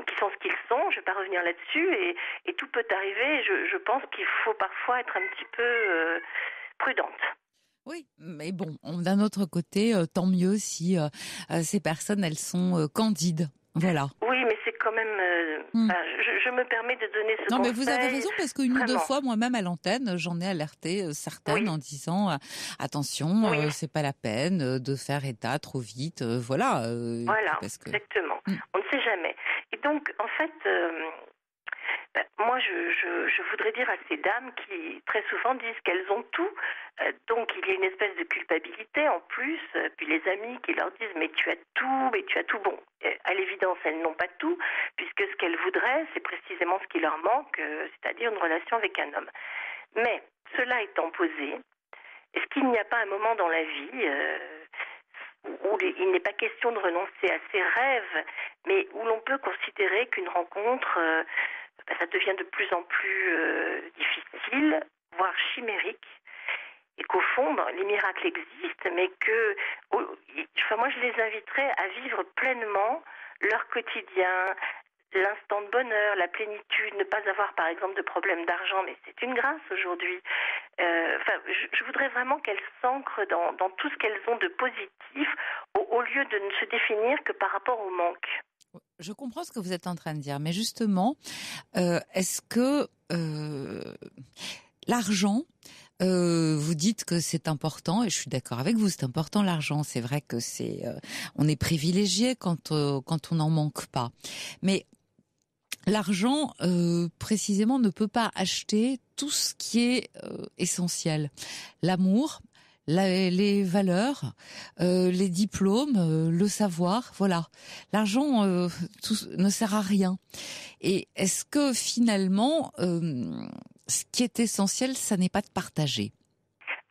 qui sont ce qu'ils sont. Je ne vais pas revenir là-dessus et tout peut arriver. Je pense qu'il faut parfois être un petit peu prudente. Oui, mais bon, d'un autre côté, tant mieux si ces personnes, elles sont candides. Voilà. Oui, mais c'est quand même... je me permets de donner ce conseil. Non, mais vous avez raison, parce qu'une ou deux fois, moi-même à l'antenne, j'en ai alerté certaines en disant attention, c'est pas la peine de faire état trop vite. Voilà. Parce que... exactement. On ne sait jamais. Et donc, en fait... moi, je voudrais dire à ces dames qui, très souvent, disent qu'elles ont tout. Donc, il y a une espèce de culpabilité en plus. Puis les amis qui leur disent « mais tu as tout ». Bon, à l'évidence, elles n'ont pas tout, puisque ce qu'elles voudraient, c'est précisément ce qui leur manque, c'est-à-dire une relation avec un homme. Mais, cela étant posé, est-ce qu'il n'y a pas un moment dans la vie où il n'est pas question de renoncer à ses rêves, mais où l'on peut considérer qu'une rencontre... ça devient de plus en plus difficile, voire chimérique, et qu'au fond, les miracles existent, mais que, moi, je les inviterais à vivre pleinement leur quotidien, l'instant de bonheur, la plénitude, ne pas avoir, par exemple, de problème d'argent, mais c'est une grâce aujourd'hui. Je voudrais vraiment qu'elles s'ancrent dans tout ce qu'elles ont de positif, au lieu de ne se définir que par rapport au manque. Je comprends ce que vous êtes en train de dire, mais justement, est-ce que l'argent, vous dites que c'est important, et je suis d'accord avec vous, c'est important l'argent. C'est vrai que on est privilégié quand on n'en manque pas, mais l'argent, précisément, ne peut pas acheter tout ce qui est essentiel. L'amour, les valeurs, les diplômes, le savoir, voilà. L'argent ne sert à rien. Et est-ce que finalement, ce qui est essentiel, ça n'est pas de partager?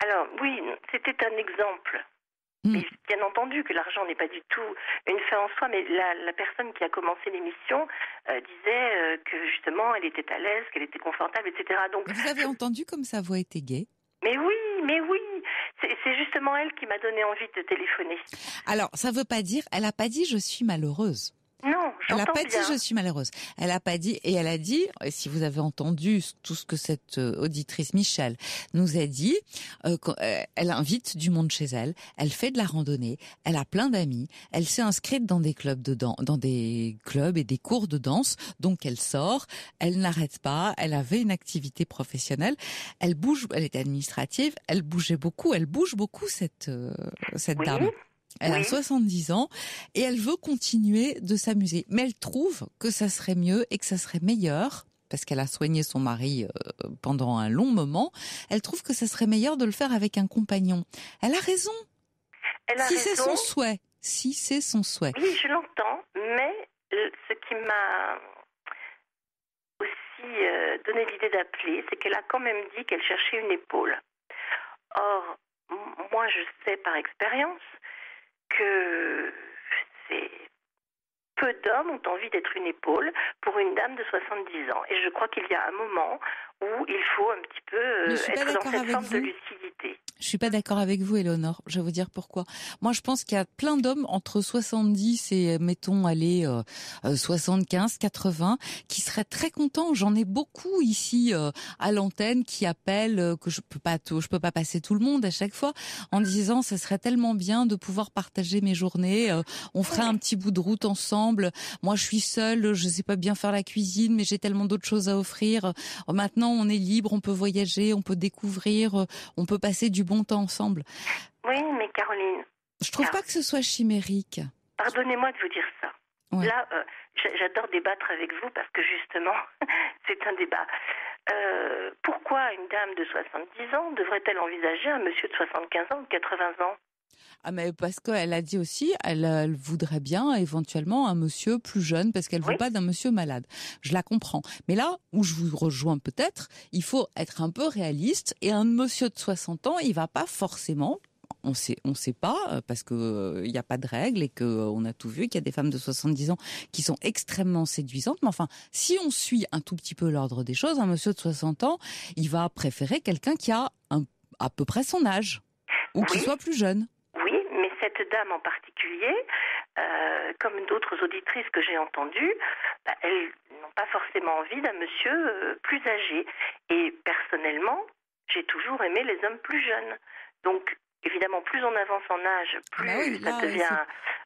Alors oui, c'était un exemple. Mais bien entendu que l'argent n'est pas du tout une fin en soi, mais la personne qui a commencé l'émission disait que justement elle était à l'aise, qu'elle était confortable, etc. Donc, vous avez entendu comme sa voix était gaie? Mais oui. C'est justement elle qui m'a donné envie de téléphoner. Alors, ça veut pas dire, elle a pas dit je suis malheureuse. Non, Elle n'a j'entends pas bien. dit je suis malheureuse. Elle n'a pas dit, et elle a dit, et si vous avez entendu tout ce que cette auditrice Michel nous a dit, elle invite du monde chez elle, elle fait de la randonnée, elle a plein d'amis, elle s'est inscrite dans des clubs dans des clubs et des cours de danse, donc elle sort, elle n'arrête pas, elle avait une activité professionnelle, elle bouge, elle était administrative, elle bouge beaucoup cette Oui. dame. Elle a Oui. 70 ans et elle veut continuer de s'amuser. Mais elle trouve que ça serait mieux et que ça serait meilleur, parce qu'elle a soigné son mari pendant un long moment, elle trouve que ça serait meilleur de le faire avec un compagnon. Elle a raison. Elle a Si raison. c'est son souhait. Si c'est son souhait. Oui, je l'entends, mais ce qui m'a aussi donné l'idée d'appeler, c'est qu'elle a quand même dit qu'elle cherchait une épaule. Or, moi, je sais par expérience que peu d'hommes ont envie d'être une épaule pour une dame de 70 ans. Et je crois qu'il y a un moment où il faut un petit peu être dans cette forme de lucidité. Je suis pas d'accord avec vous, Éléonore. Je vais vous dire pourquoi. Moi, je pense qu'il y a plein d'hommes entre 70 et, mettons, 75, 80, qui seraient très contents. J'en ai beaucoup ici à l'antenne qui appellent, que je peux pas passer tout le monde à chaque fois, en disant ça serait tellement bien de pouvoir partager mes journées. On ferait un petit bout de route ensemble. Moi, je suis seule, je sais pas bien faire la cuisine, mais j'ai tellement d'autres choses à offrir. Maintenant, on est libre, on peut voyager, on peut découvrir, on peut passer du bon temps ensemble. Oui, mais Caroline... Je trouve pas que ce soit chimérique. Pardonnez-moi de vous dire ça. Ouais. Là, j'adore débattre avec vous parce que justement, c'est un débat. Pourquoi une dame de 70 ans devrait-elle envisager un monsieur de 75 ans ou de 80 ans ? Ah mais parce qu'elle a dit aussi, elle voudrait bien éventuellement un monsieur plus jeune parce qu'elle veut pas d'un monsieur malade. Je la comprends. Mais là où je vous rejoins peut-être, il faut être un peu réaliste et un monsieur de 60 ans, il va pas forcément. On sait pas parce que il y a pas de règles et que on a tout vu qu'il y a des femmes de 70 ans qui sont extrêmement séduisantes. Mais enfin, si on suit un tout petit peu l'ordre des choses, un monsieur de 60 ans, il va préférer quelqu'un qui a à peu près son âge ou qui soit plus jeune. Oui, mais cette dame en particulier, comme d'autres auditrices que j'ai entendues, elles n'ont pas forcément envie d'un monsieur plus âgé. Et personnellement, j'ai toujours aimé les hommes plus jeunes. Donc, évidemment, plus on avance en âge, plus ça devient...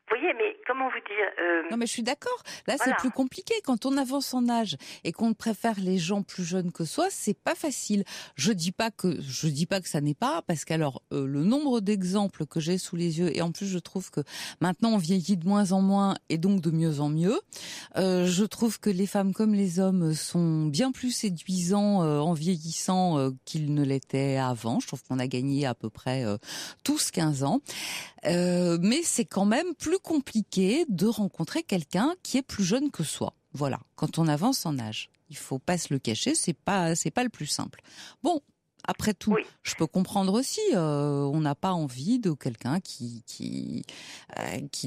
Vous voyez, mais comment vous dire Non, mais je suis d'accord. Là, voilà. c'est plus compliqué. Quand on avance en âge et qu'on préfère les gens plus jeunes que soi, c'est pas facile. Je dis pas que ça n'est pas, parce qu'alors le nombre d'exemples que j'ai sous les yeux, et en plus je trouve que maintenant on vieillit de moins en moins et donc de mieux en mieux. Je trouve que les femmes comme les hommes sont bien plus séduisants en vieillissant qu'ils ne l'étaient avant. Je trouve qu'on a gagné à peu près tous 15 ans. Mais c'est quand même plus compliqué de rencontrer quelqu'un qui est plus jeune que soi. Voilà, quand on avance en âge. Il faut pas se le cacher, c'est pas le plus simple. Bon, après tout, je peux comprendre aussi, on n'a pas envie de quelqu'un qui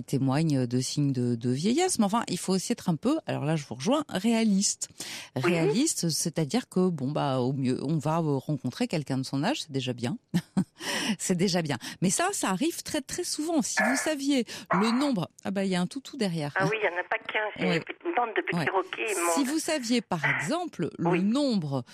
témoigne de signes de vieillesse. Mais enfin, il faut aussi être un peu, alors là je vous rejoins, réaliste. Réaliste, c'est-à-dire que au mieux, on va rencontrer quelqu'un de son âge, c'est déjà bien. C'est déjà bien. Mais ça arrive très très souvent. Si vous saviez le nombre... Ah il y a un toutou derrière. Ah oui, il n'y en a pas qu'un, c'est une bande de petits roquets. Si vous saviez par exemple le nombre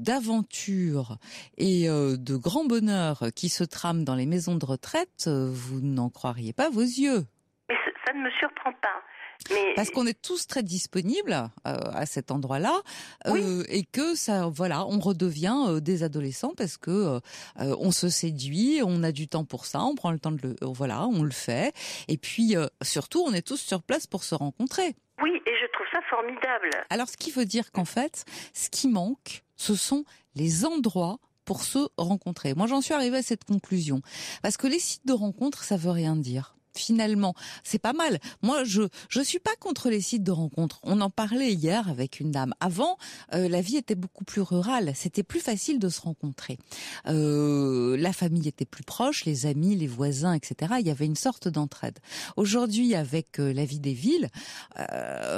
d'aventures et de grands bonheurs qui se trament dans les maisons de retraite, vous n'en croiriez pas vos yeux. Mais ça ne me surprend pas. Mais... Parce qu'on est tous très disponibles à cet endroit-là et que ça, on redevient des adolescents parce que on se séduit, on a du temps pour ça, on prend le temps on le fait. Et puis surtout, on est tous sur place pour se rencontrer. Oui, et je trouve ça formidable. Alors, ce qui veut dire qu'en fait, ce qui manque, ce sont les endroits pour se rencontrer. Moi, j'en suis arrivée à cette conclusion parce que les sites de rencontres, ça veut rien dire. Finalement, c'est pas mal. Moi, je suis pas contre les sites de rencontres. On en parlait hier avec une dame. Avant, la vie était beaucoup plus rurale. C'était plus facile de se rencontrer. La famille était plus proche, les amis, les voisins, etc. Il y avait une sorte d'entraide. Aujourd'hui, avec la vie des villes,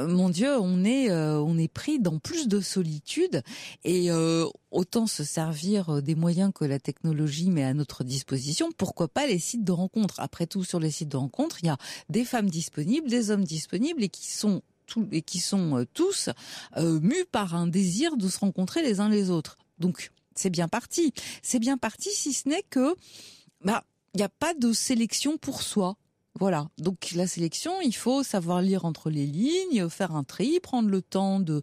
mon Dieu, on est pris dans plus de solitude et autant se servir des moyens que la technologie met à notre disposition. Pourquoi pas les sites de rencontres? Après tout, sur les sites de rencontres, il y a des femmes disponibles, des hommes disponibles et qui sont tous mus par un désir de se rencontrer les uns les autres. Donc, c'est bien parti. C'est bien parti, si ce n'est que, il n'y a pas de sélection pour soi. Voilà. Donc, la sélection, il faut savoir lire entre les lignes, faire un tri, prendre le temps de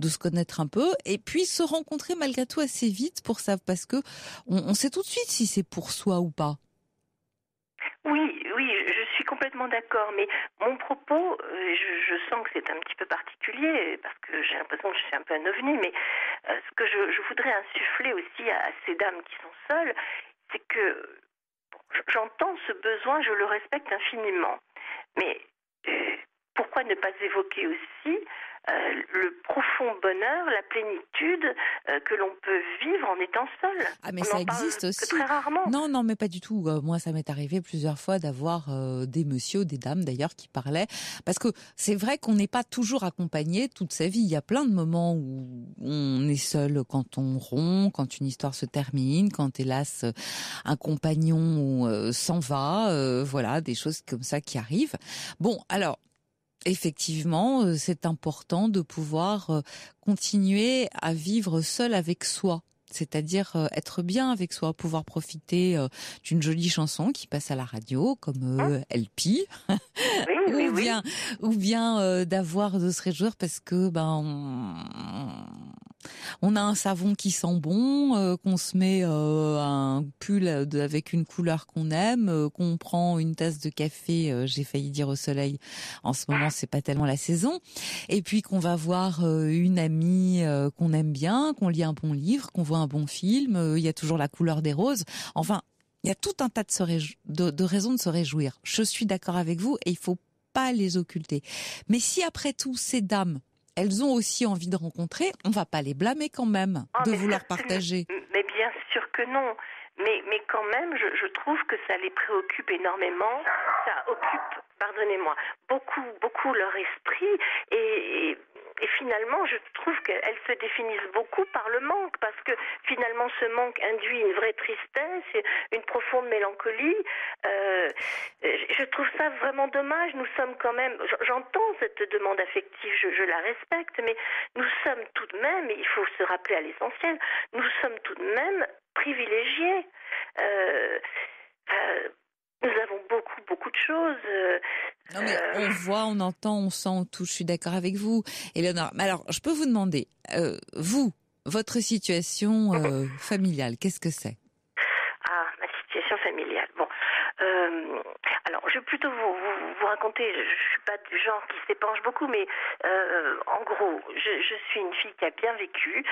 se connaître un peu, et puis se rencontrer malgré tout assez vite pour ça, parce que on sait tout de suite si c'est pour soi ou pas. Oui, je suis complètement d'accord, mais mon propos, je sens que c'est un petit peu particulier, parce que j'ai l'impression que je suis un peu un ovni, mais ce que je voudrais insuffler aussi à ces dames qui sont seules, c'est que j'entends ce besoin, je le respecte infiniment, mais pourquoi ne pas évoquer aussi le profond bonheur, la plénitude que l'on peut vivre en étant seul? Ah, mais ça existe aussi. Très rarement. Non, mais pas du tout. Moi, ça m'est arrivé plusieurs fois d'avoir des messieurs, des dames d'ailleurs, qui parlaient. Parce que c'est vrai qu'on n'est pas toujours accompagné toute sa vie. Il y a plein de moments où on est seul quand on rompt, quand une histoire se termine, quand hélas un compagnon s'en va. Voilà, des choses comme ça qui arrivent. Bon, alors, effectivement, c'est important de pouvoir continuer à vivre seul avec soi. C'est-à-dire être bien avec soi, pouvoir profiter d'une jolie chanson qui passe à la radio, comme LP, ou bien d'avoir de se réjouir parce que on a un savon qui sent bon, qu'on se met un pull avec une couleur qu'on aime, qu'on prend une tasse de café, j'ai failli dire au soleil, en ce moment c'est pas tellement la saison, et puis qu'on va voir une amie qu'on aime bien, qu'on lit un bon livre, qu'on voit un bon film, il y a toujours la couleur des roses, enfin il y a tout un tas de raisons de se réjouir. Je suis d'accord avec vous et il faut pas les occulter. Mais si après tout ces dames, elles ont aussi envie de rencontrer, on va pas les blâmer quand même de vouloir partager. Mais bien sûr que non. Mais quand même, je trouve que ça les préoccupe énormément. Ça occupe, pardonnez-moi, beaucoup leur esprit. Et finalement, je trouve qu'elles se définissent beaucoup par le manque, parce que finalement, ce manque induit une vraie tristesse, une profonde mélancolie. Je trouve ça vraiment dommage. Nous sommes quand même, j'entends cette demande affective, je la respecte, mais nous sommes tout de même, et il faut se rappeler à l'essentiel, nous sommes tout de même privilégiés. Nous avons beaucoup de choses. Non mais on voit, on entend, on sent, on touche. Je suis d'accord avec vous, Éléonore. Alors, je peux vous demander, vous, votre situation familiale, qu'est-ce que c'est? Ah, ma situation familiale. Bon, alors je vais plutôt vous raconter. Je suis pas du genre qui s'épanche beaucoup, mais en gros, je suis une fille qui a bien vécu.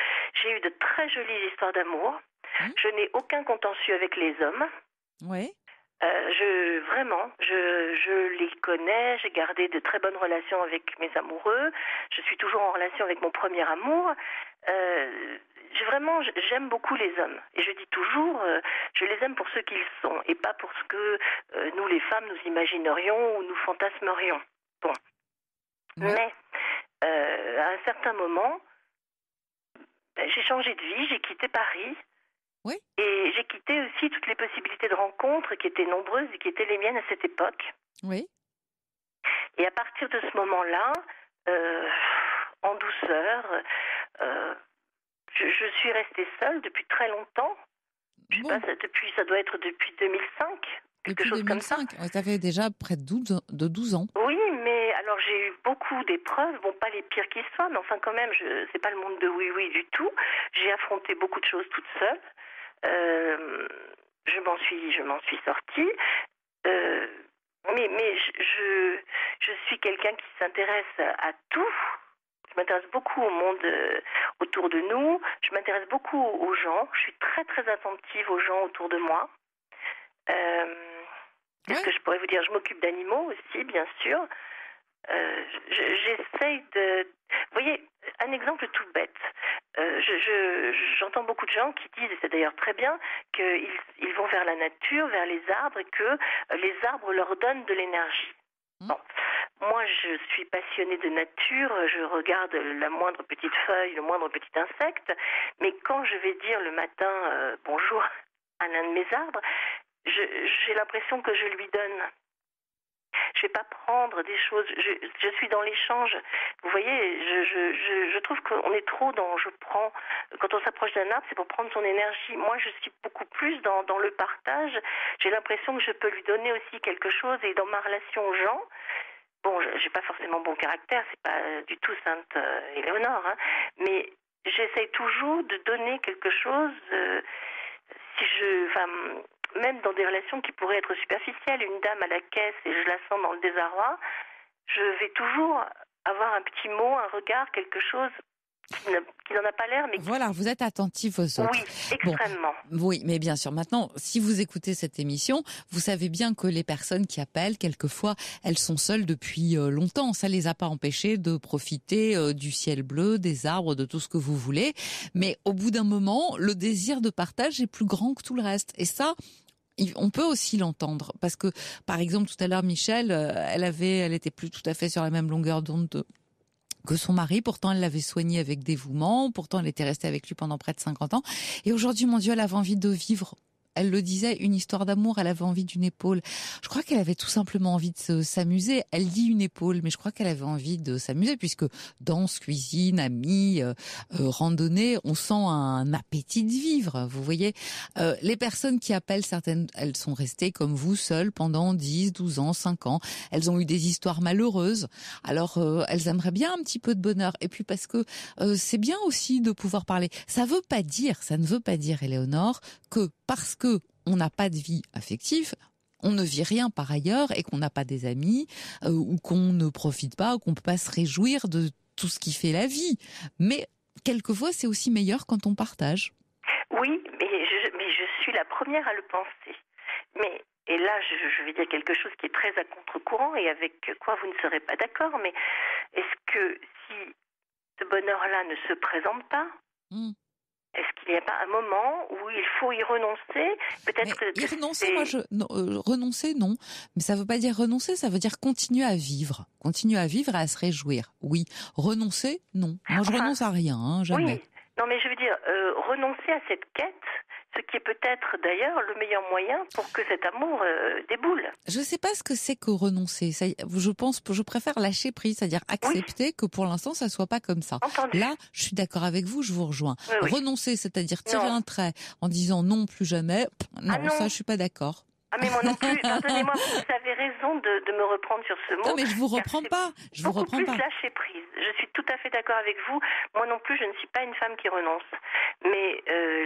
J'ai eu de très jolies histoires d'amour. Je n'ai aucun contentieux avec les hommes. Oui. Je les connais, j'ai gardé de très bonnes relations avec mes amoureux, je suis toujours en relation avec mon premier amour. J'aime beaucoup les hommes. Et je dis toujours, je les aime pour ce qu'ils sont, et pas pour ce que nous les femmes nous imaginerions ou nous fantasmerions. Bon. Oui. Mais, à un certain moment, j'ai changé de vie, j'ai quitté Paris. Oui. Et j'ai quitté aussi toutes les possibilités de rencontres qui étaient nombreuses et qui étaient les miennes à cette époque. Oui. Et à partir de ce moment-là, en douceur, je suis restée seule depuis très longtemps. Je sais pas, ça doit être depuis 2005. Depuis 2005, ça fait déjà près de 12 ans. Oui, mais alors j'ai eu beaucoup d'épreuves, bon pas les pires qui soient, mais enfin quand même, c'est pas le monde de oui du tout. J'ai affronté beaucoup de choses toute seule. Je m'en suis sortie, mais je suis quelqu'un qui s'intéresse à tout. Je m'intéresse beaucoup au monde autour de nous. Je m'intéresse beaucoup aux gens. Je suis très très attentive aux gens autour de moi. Qu'est-ce que je pourrais vous dire? Je m'occupe d'animaux aussi, bien sûr. J'essaye de... Vous voyez, un exemple tout bête. J'entends beaucoup de gens qui disent, et c'est d'ailleurs très bien, qu'ils vont vers la nature, vers les arbres, et que les arbres leur donnent de l'énergie. Bon. Moi, je suis passionnée de nature, je regarde la moindre petite feuille, le moindre petit insecte, mais quand je vais dire le matin bonjour à l'un de mes arbres, j'ai l'impression que je lui donne. Je vais pas prendre des choses, je suis dans l'échange. Vous voyez, je trouve qu'on est trop dans je prends. Quand on s'approche d'un arbre, c'est pour prendre son énergie. Moi, je suis beaucoup plus dans le partage. J'ai l'impression que je peux lui donner aussi quelque chose. Et dans ma relation aux gens, bon, j'ai pas forcément bon caractère, c'est pas du tout Sainte Éléonore, hein, mais j'essaye toujours de donner quelque chose. Même dans des relations qui pourraient être superficielles, une dame à la caisse et je la sens dans le désarroi, je vais toujours avoir un petit mot, un regard, quelque chose qui n'en a pas l'air, mais voilà, vous êtes attentif aux autres. Oui, extrêmement. Bon, oui, mais bien sûr. Maintenant, si vous écoutez cette émission, vous savez bien que les personnes qui appellent, quelquefois, elles sont seules depuis longtemps. Ça les a pas empêchées de profiter du ciel bleu, des arbres, de tout ce que vous voulez. Mais au bout d'un moment, le désir de partage est plus grand que tout le reste. Et ça, on peut aussi l'entendre parce que, par exemple, tout à l'heure, Michel, elle était plus tout à fait sur la même longueur d'onde que son mari. Pourtant, elle l'avait soigné avec dévouement. Pourtant, elle était restée avec lui pendant près de 50 ans. Et aujourd'hui, mon Dieu, elle avait envie de vivre. Elle le disait, une histoire d'amour, elle avait envie d'une épaule. Je crois qu'elle avait tout simplement envie de s'amuser. Elle dit une épaule, mais je crois qu'elle avait envie de s'amuser puisque danse, cuisine, amis, randonnée, on sent un appétit de vivre, vous voyez. Les personnes qui appellent, certaines, elles sont restées comme vous, seules pendant 10, 12 ans, 5 ans. Elles ont eu des histoires malheureuses. Alors, elles aimeraient bien un petit peu de bonheur. Et puis parce que c'est bien aussi de pouvoir parler. Ça ne veut pas dire, Éléonore, que parce que on n'a pas de vie affective, on ne vit rien par ailleurs et qu'on n'a pas des amis ou qu'on ne profite pas ou qu'on ne peut pas se réjouir de tout ce qui fait la vie. Mais quelquefois, c'est aussi meilleur quand on partage. Oui, mais je suis la première à le penser. Et là, je vais dire quelque chose qui est très à contre-courant et avec quoi vous ne serez pas d'accord, mais est-ce que si ce bonheur-là ne se présente pas, est-ce qu'il n'y a pas un moment où il faut y renoncer? Peut-être que y renoncer, renoncer, non. Mais ça ne veut pas dire renoncer, ça veut dire continuer à vivre. Continuer à vivre et à se réjouir. Oui. Renoncer, non. Moi, je renonce à rien, jamais. Oui. Non, mais je veux dire, renoncer à cette quête, ce qui est peut-être d'ailleurs le meilleur moyen pour que cet amour déboule. Je ne sais pas ce que c'est que renoncer. Je préfère lâcher prise, c'est-à-dire accepter que pour l'instant ça soit pas comme ça. Entendu. Là, je suis d'accord avec vous, je vous rejoins. Oui. Renoncer, c'est-à-dire tirer un trait en disant non plus jamais. Non, ça je suis pas d'accord. Ah mais moi non plus, pardonnez-moi, vous avez raison de me reprendre sur ce mot. Non mais je vous reprends pas, lâcher prise. Je suis tout à fait d'accord avec vous. Moi non plus, je ne suis pas une femme qui renonce. Mais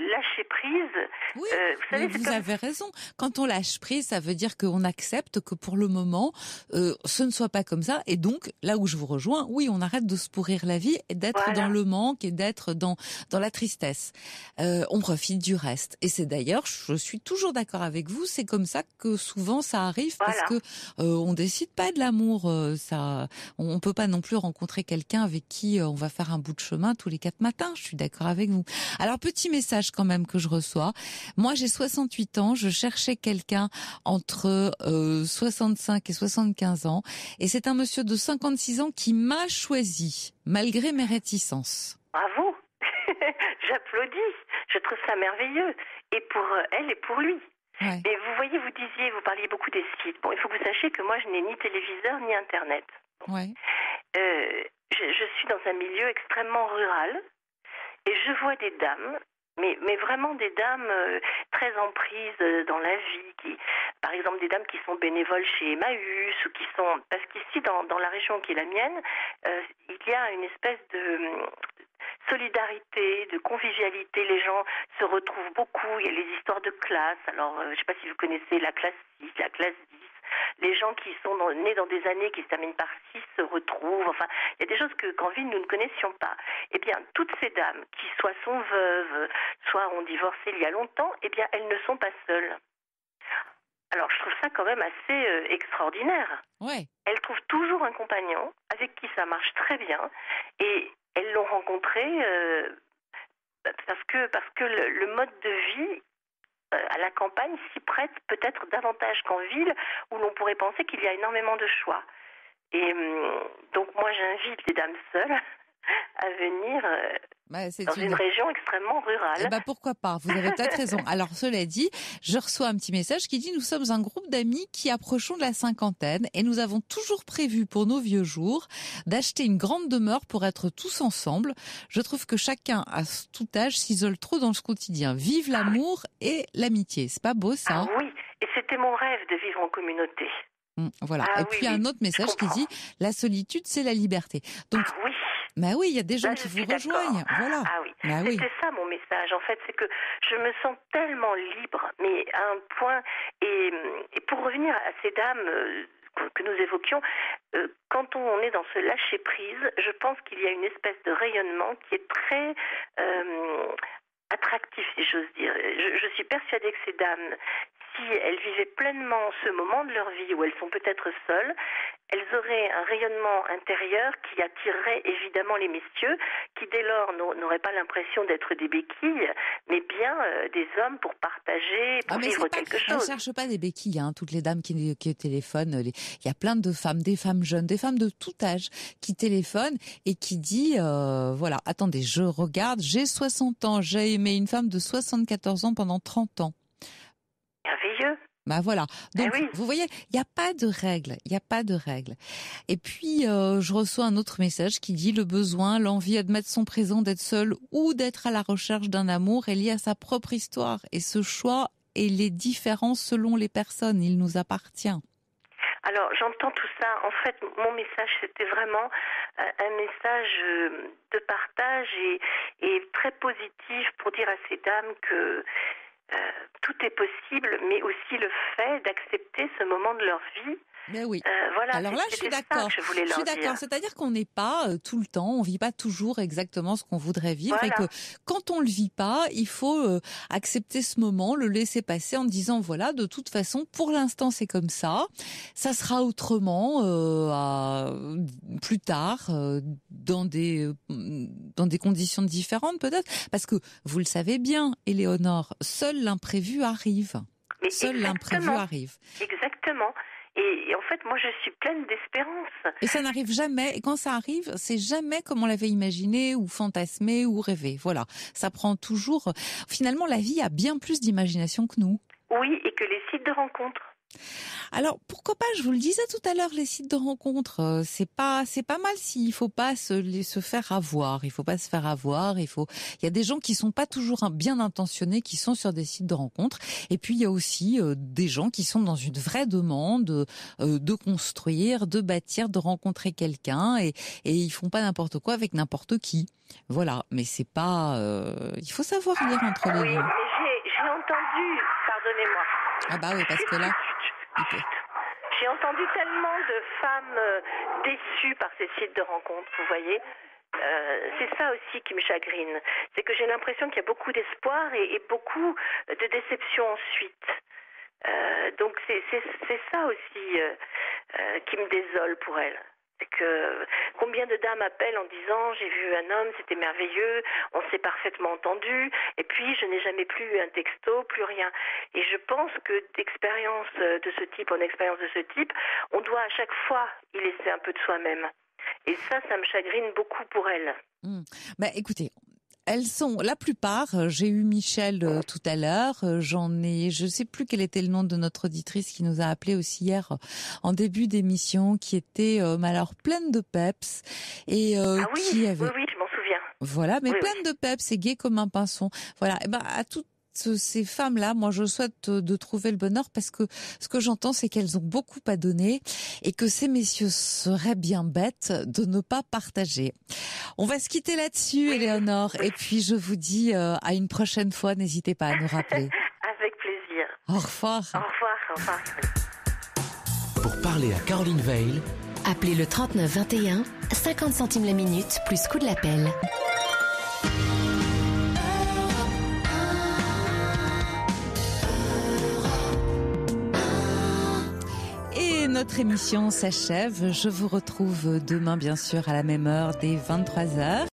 lâcher prise, oui, vous savez, vous avez raison. Quand on lâche prise, ça veut dire qu'on accepte que pour le moment, ce ne soit pas comme ça. Et donc, là où je vous rejoins, oui, on arrête de se pourrir la vie et d'être dans le manque et d'être dans la tristesse. On profite du reste. Et c'est d'ailleurs, je suis toujours d'accord avec vous, c'est comme ça que souvent ça arrive parce que on décide pas de l'amour. On peut pas non plus rencontrer quelqu'un avec qui on va faire un bout de chemin tous les 4 matins. Je suis d'accord avec vous. Alors petit message quand même que je reçois. Moi j'ai 68 ans, je cherchais quelqu'un entre 65 et 75 ans et c'est un monsieur de 56 ans qui m'a choisi malgré mes réticences. Bravo. J'applaudis. Je trouve ça merveilleux et pour elle et pour lui. Ouais. Et vous voyez, vous parliez beaucoup des sites. Bon, il faut que vous sachiez que moi, je n'ai ni téléviseur ni Internet. Ouais. Je suis dans un milieu extrêmement rural et je vois des dames, mais vraiment des dames très en prise dans la vie. Par exemple, des dames qui sont bénévoles chez Emmaüs ou qui sont... Parce qu'ici, dans la région qui est la mienne, il y a une espèce de... solidarité, de convivialité, les gens se retrouvent beaucoup, il y a les histoires de classe, alors je ne sais pas si vous connaissez la classe 6, la classe 10, les gens qui sont nés dans des années qui se terminent par 6 se retrouvent, enfin, il y a des choses qu'en ville nous ne connaissions pas. Eh bien, toutes ces dames qui soit sont veuves, soit ont divorcé il y a longtemps, eh bien, elles ne sont pas seules. Alors, je trouve ça quand même assez extraordinaire. Ouais. Elles trouvent toujours un compagnon avec qui ça marche très bien et elles l'ont rencontré parce que le mode de vie à la campagne s'y prête peut-être davantage qu'en ville où l'on pourrait penser qu'il y a énormément de choix. Et donc moi j'invite les dames seules à venir dans une région extrêmement rurale. Pourquoi pas, vous avez peut-être raison. Alors cela dit, je reçois un petit message qui dit: nous sommes un groupe d'amis qui approchons de la cinquantaine et nous avons toujours prévu pour nos vieux jours d'acheter une grande demeure pour être tous ensemble. Je trouve que chacun à tout âge s'isole trop dans le quotidien. Vive l'amour et l'amitié. C'est pas beau ça? Oui, et c'était mon rêve de vivre en communauté. Voilà. Et puis un autre message qui dit: la solitude c'est la liberté. Donc oui. Mais oui, il y a des gens qui vous rejoignent. Voilà. Ah oui. C'était ça mon message. En fait, c'est que je me sens tellement libre, mais à un point. Et pour revenir à ces dames que nous évoquions, quand on est dans ce lâcher prise, je pense qu'il y a une espèce de rayonnement qui est très attractif, si j'ose dire. Je suis persuadée que ces dames, si elles vivaient pleinement ce moment de leur vie où elles sont peut-être seules, elles auraient un rayonnement intérieur qui attirerait évidemment les messieurs, qui dès lors n'auraient pas l'impression d'être des béquilles, mais bien des hommes pour partager, pour vivre quelque chose. Elles ne cherchent pas des béquilles, toutes les dames qui téléphonent. Il y a plein de femmes, des femmes jeunes, des femmes de tout âge qui téléphonent et qui disent, voilà, attendez, je regarde, j'ai 60 ans, j'ai aimé une femme de 74 ans pendant 30 ans. Merveilleux. Voilà. Donc, vous voyez, il n'y a pas de règle. Il n'y a pas de règle. Et puis, je reçois un autre message qui dit: le besoin, l'envie d'admettre son présent, d'être seul ou d'être à la recherche d'un amour est lié à sa propre histoire. Et ce choix et les différences selon les personnes, il nous appartient. Alors, j'entends tout ça. En fait, mon message, c'était vraiment un message de partage et très positif pour dire à ces dames que tout est possible, mais aussi le fait d'accepter ce moment de leur vie. Mais oui. Voilà. Alors là, je suis d'accord. Je suis d'accord. C'est-à-dire qu'on n'est pas tout le temps, on vit pas toujours exactement ce qu'on voudrait vivre, et que quand on le vit pas, il faut accepter ce moment, le laisser passer en disant voilà, de toute façon, pour l'instant, c'est comme ça. Ça sera autrement plus tard, dans des conditions différentes peut-être, parce que vous le savez bien, Éléonore, seul l'imprévu arrive. Seul l'imprévu arrive. Exactement. Et en fait, moi, je suis pleine d'espérance. Et ça n'arrive jamais. Et quand ça arrive, c'est jamais comme on l'avait imaginé ou fantasmé ou rêvé. Voilà. Ça prend toujours... Finalement, la vie a bien plus d'imagination que nous. Oui, et que les sites de rencontres. Alors, pourquoi pas, je vous le disais tout à l'heure, les sites de rencontres, c'est pas mal s'il faut pas se faire avoir. Il faut pas se faire avoir. Il y a des gens qui sont pas toujours bien intentionnés, qui sont sur des sites de rencontres. Et puis, il y a aussi des gens qui sont dans une vraie demande de construire, de bâtir, de rencontrer quelqu'un. Et ils font pas n'importe quoi avec n'importe qui. Voilà. Mais c'est pas, il faut savoir lire entre les lignes. Oui, mais j'ai entendu, pardonnez-moi. Ah bah oui, parce que là... J'ai entendu tellement de femmes déçues par ces sites de rencontres, vous voyez. C'est ça aussi qui me chagrine. C'est que j'ai l'impression qu'il y a beaucoup d'espoir et beaucoup de déception ensuite. Donc c'est ça aussi qui me désole pour elles. C'est que combien de dames appellent en disant j'ai vu un homme, c'était merveilleux, on s'est parfaitement entendu, et puis je n'ai jamais plus un texto, plus rien. Et je pense que d'expérience de ce type en expérience de ce type, on doit à chaque fois y laisser un peu de soi-même. Et ça me chagrine beaucoup pour elles. Écoutez, elles sont, la plupart, j'ai eu Michel tout à l'heure, je sais plus quel était le nom de notre auditrice qui nous a appelé aussi hier en début d'émission, qui était alors pleine de peps et qui avait... Oui, je m'en souviens. Voilà, mais pleine de peps et gai comme un pinson. Voilà, et à toutes ces femmes-là, moi je souhaite de trouver le bonheur, parce que ce que j'entends, c'est qu'elles ont beaucoup à donner et que ces messieurs seraient bien bêtes de ne pas partager. On va se quitter là-dessus, Éléonore, et puis je vous dis à une prochaine fois, n'hésitez pas à nous rappeler. Avec plaisir. Au revoir. Au revoir, au revoir. Pour parler à Caroline Veil, appelez le 39 21, 50 centimes la minute, plus coût de l'appel. Notre émission s'achève. Je vous retrouve demain, bien sûr, à la même heure, dès 23h.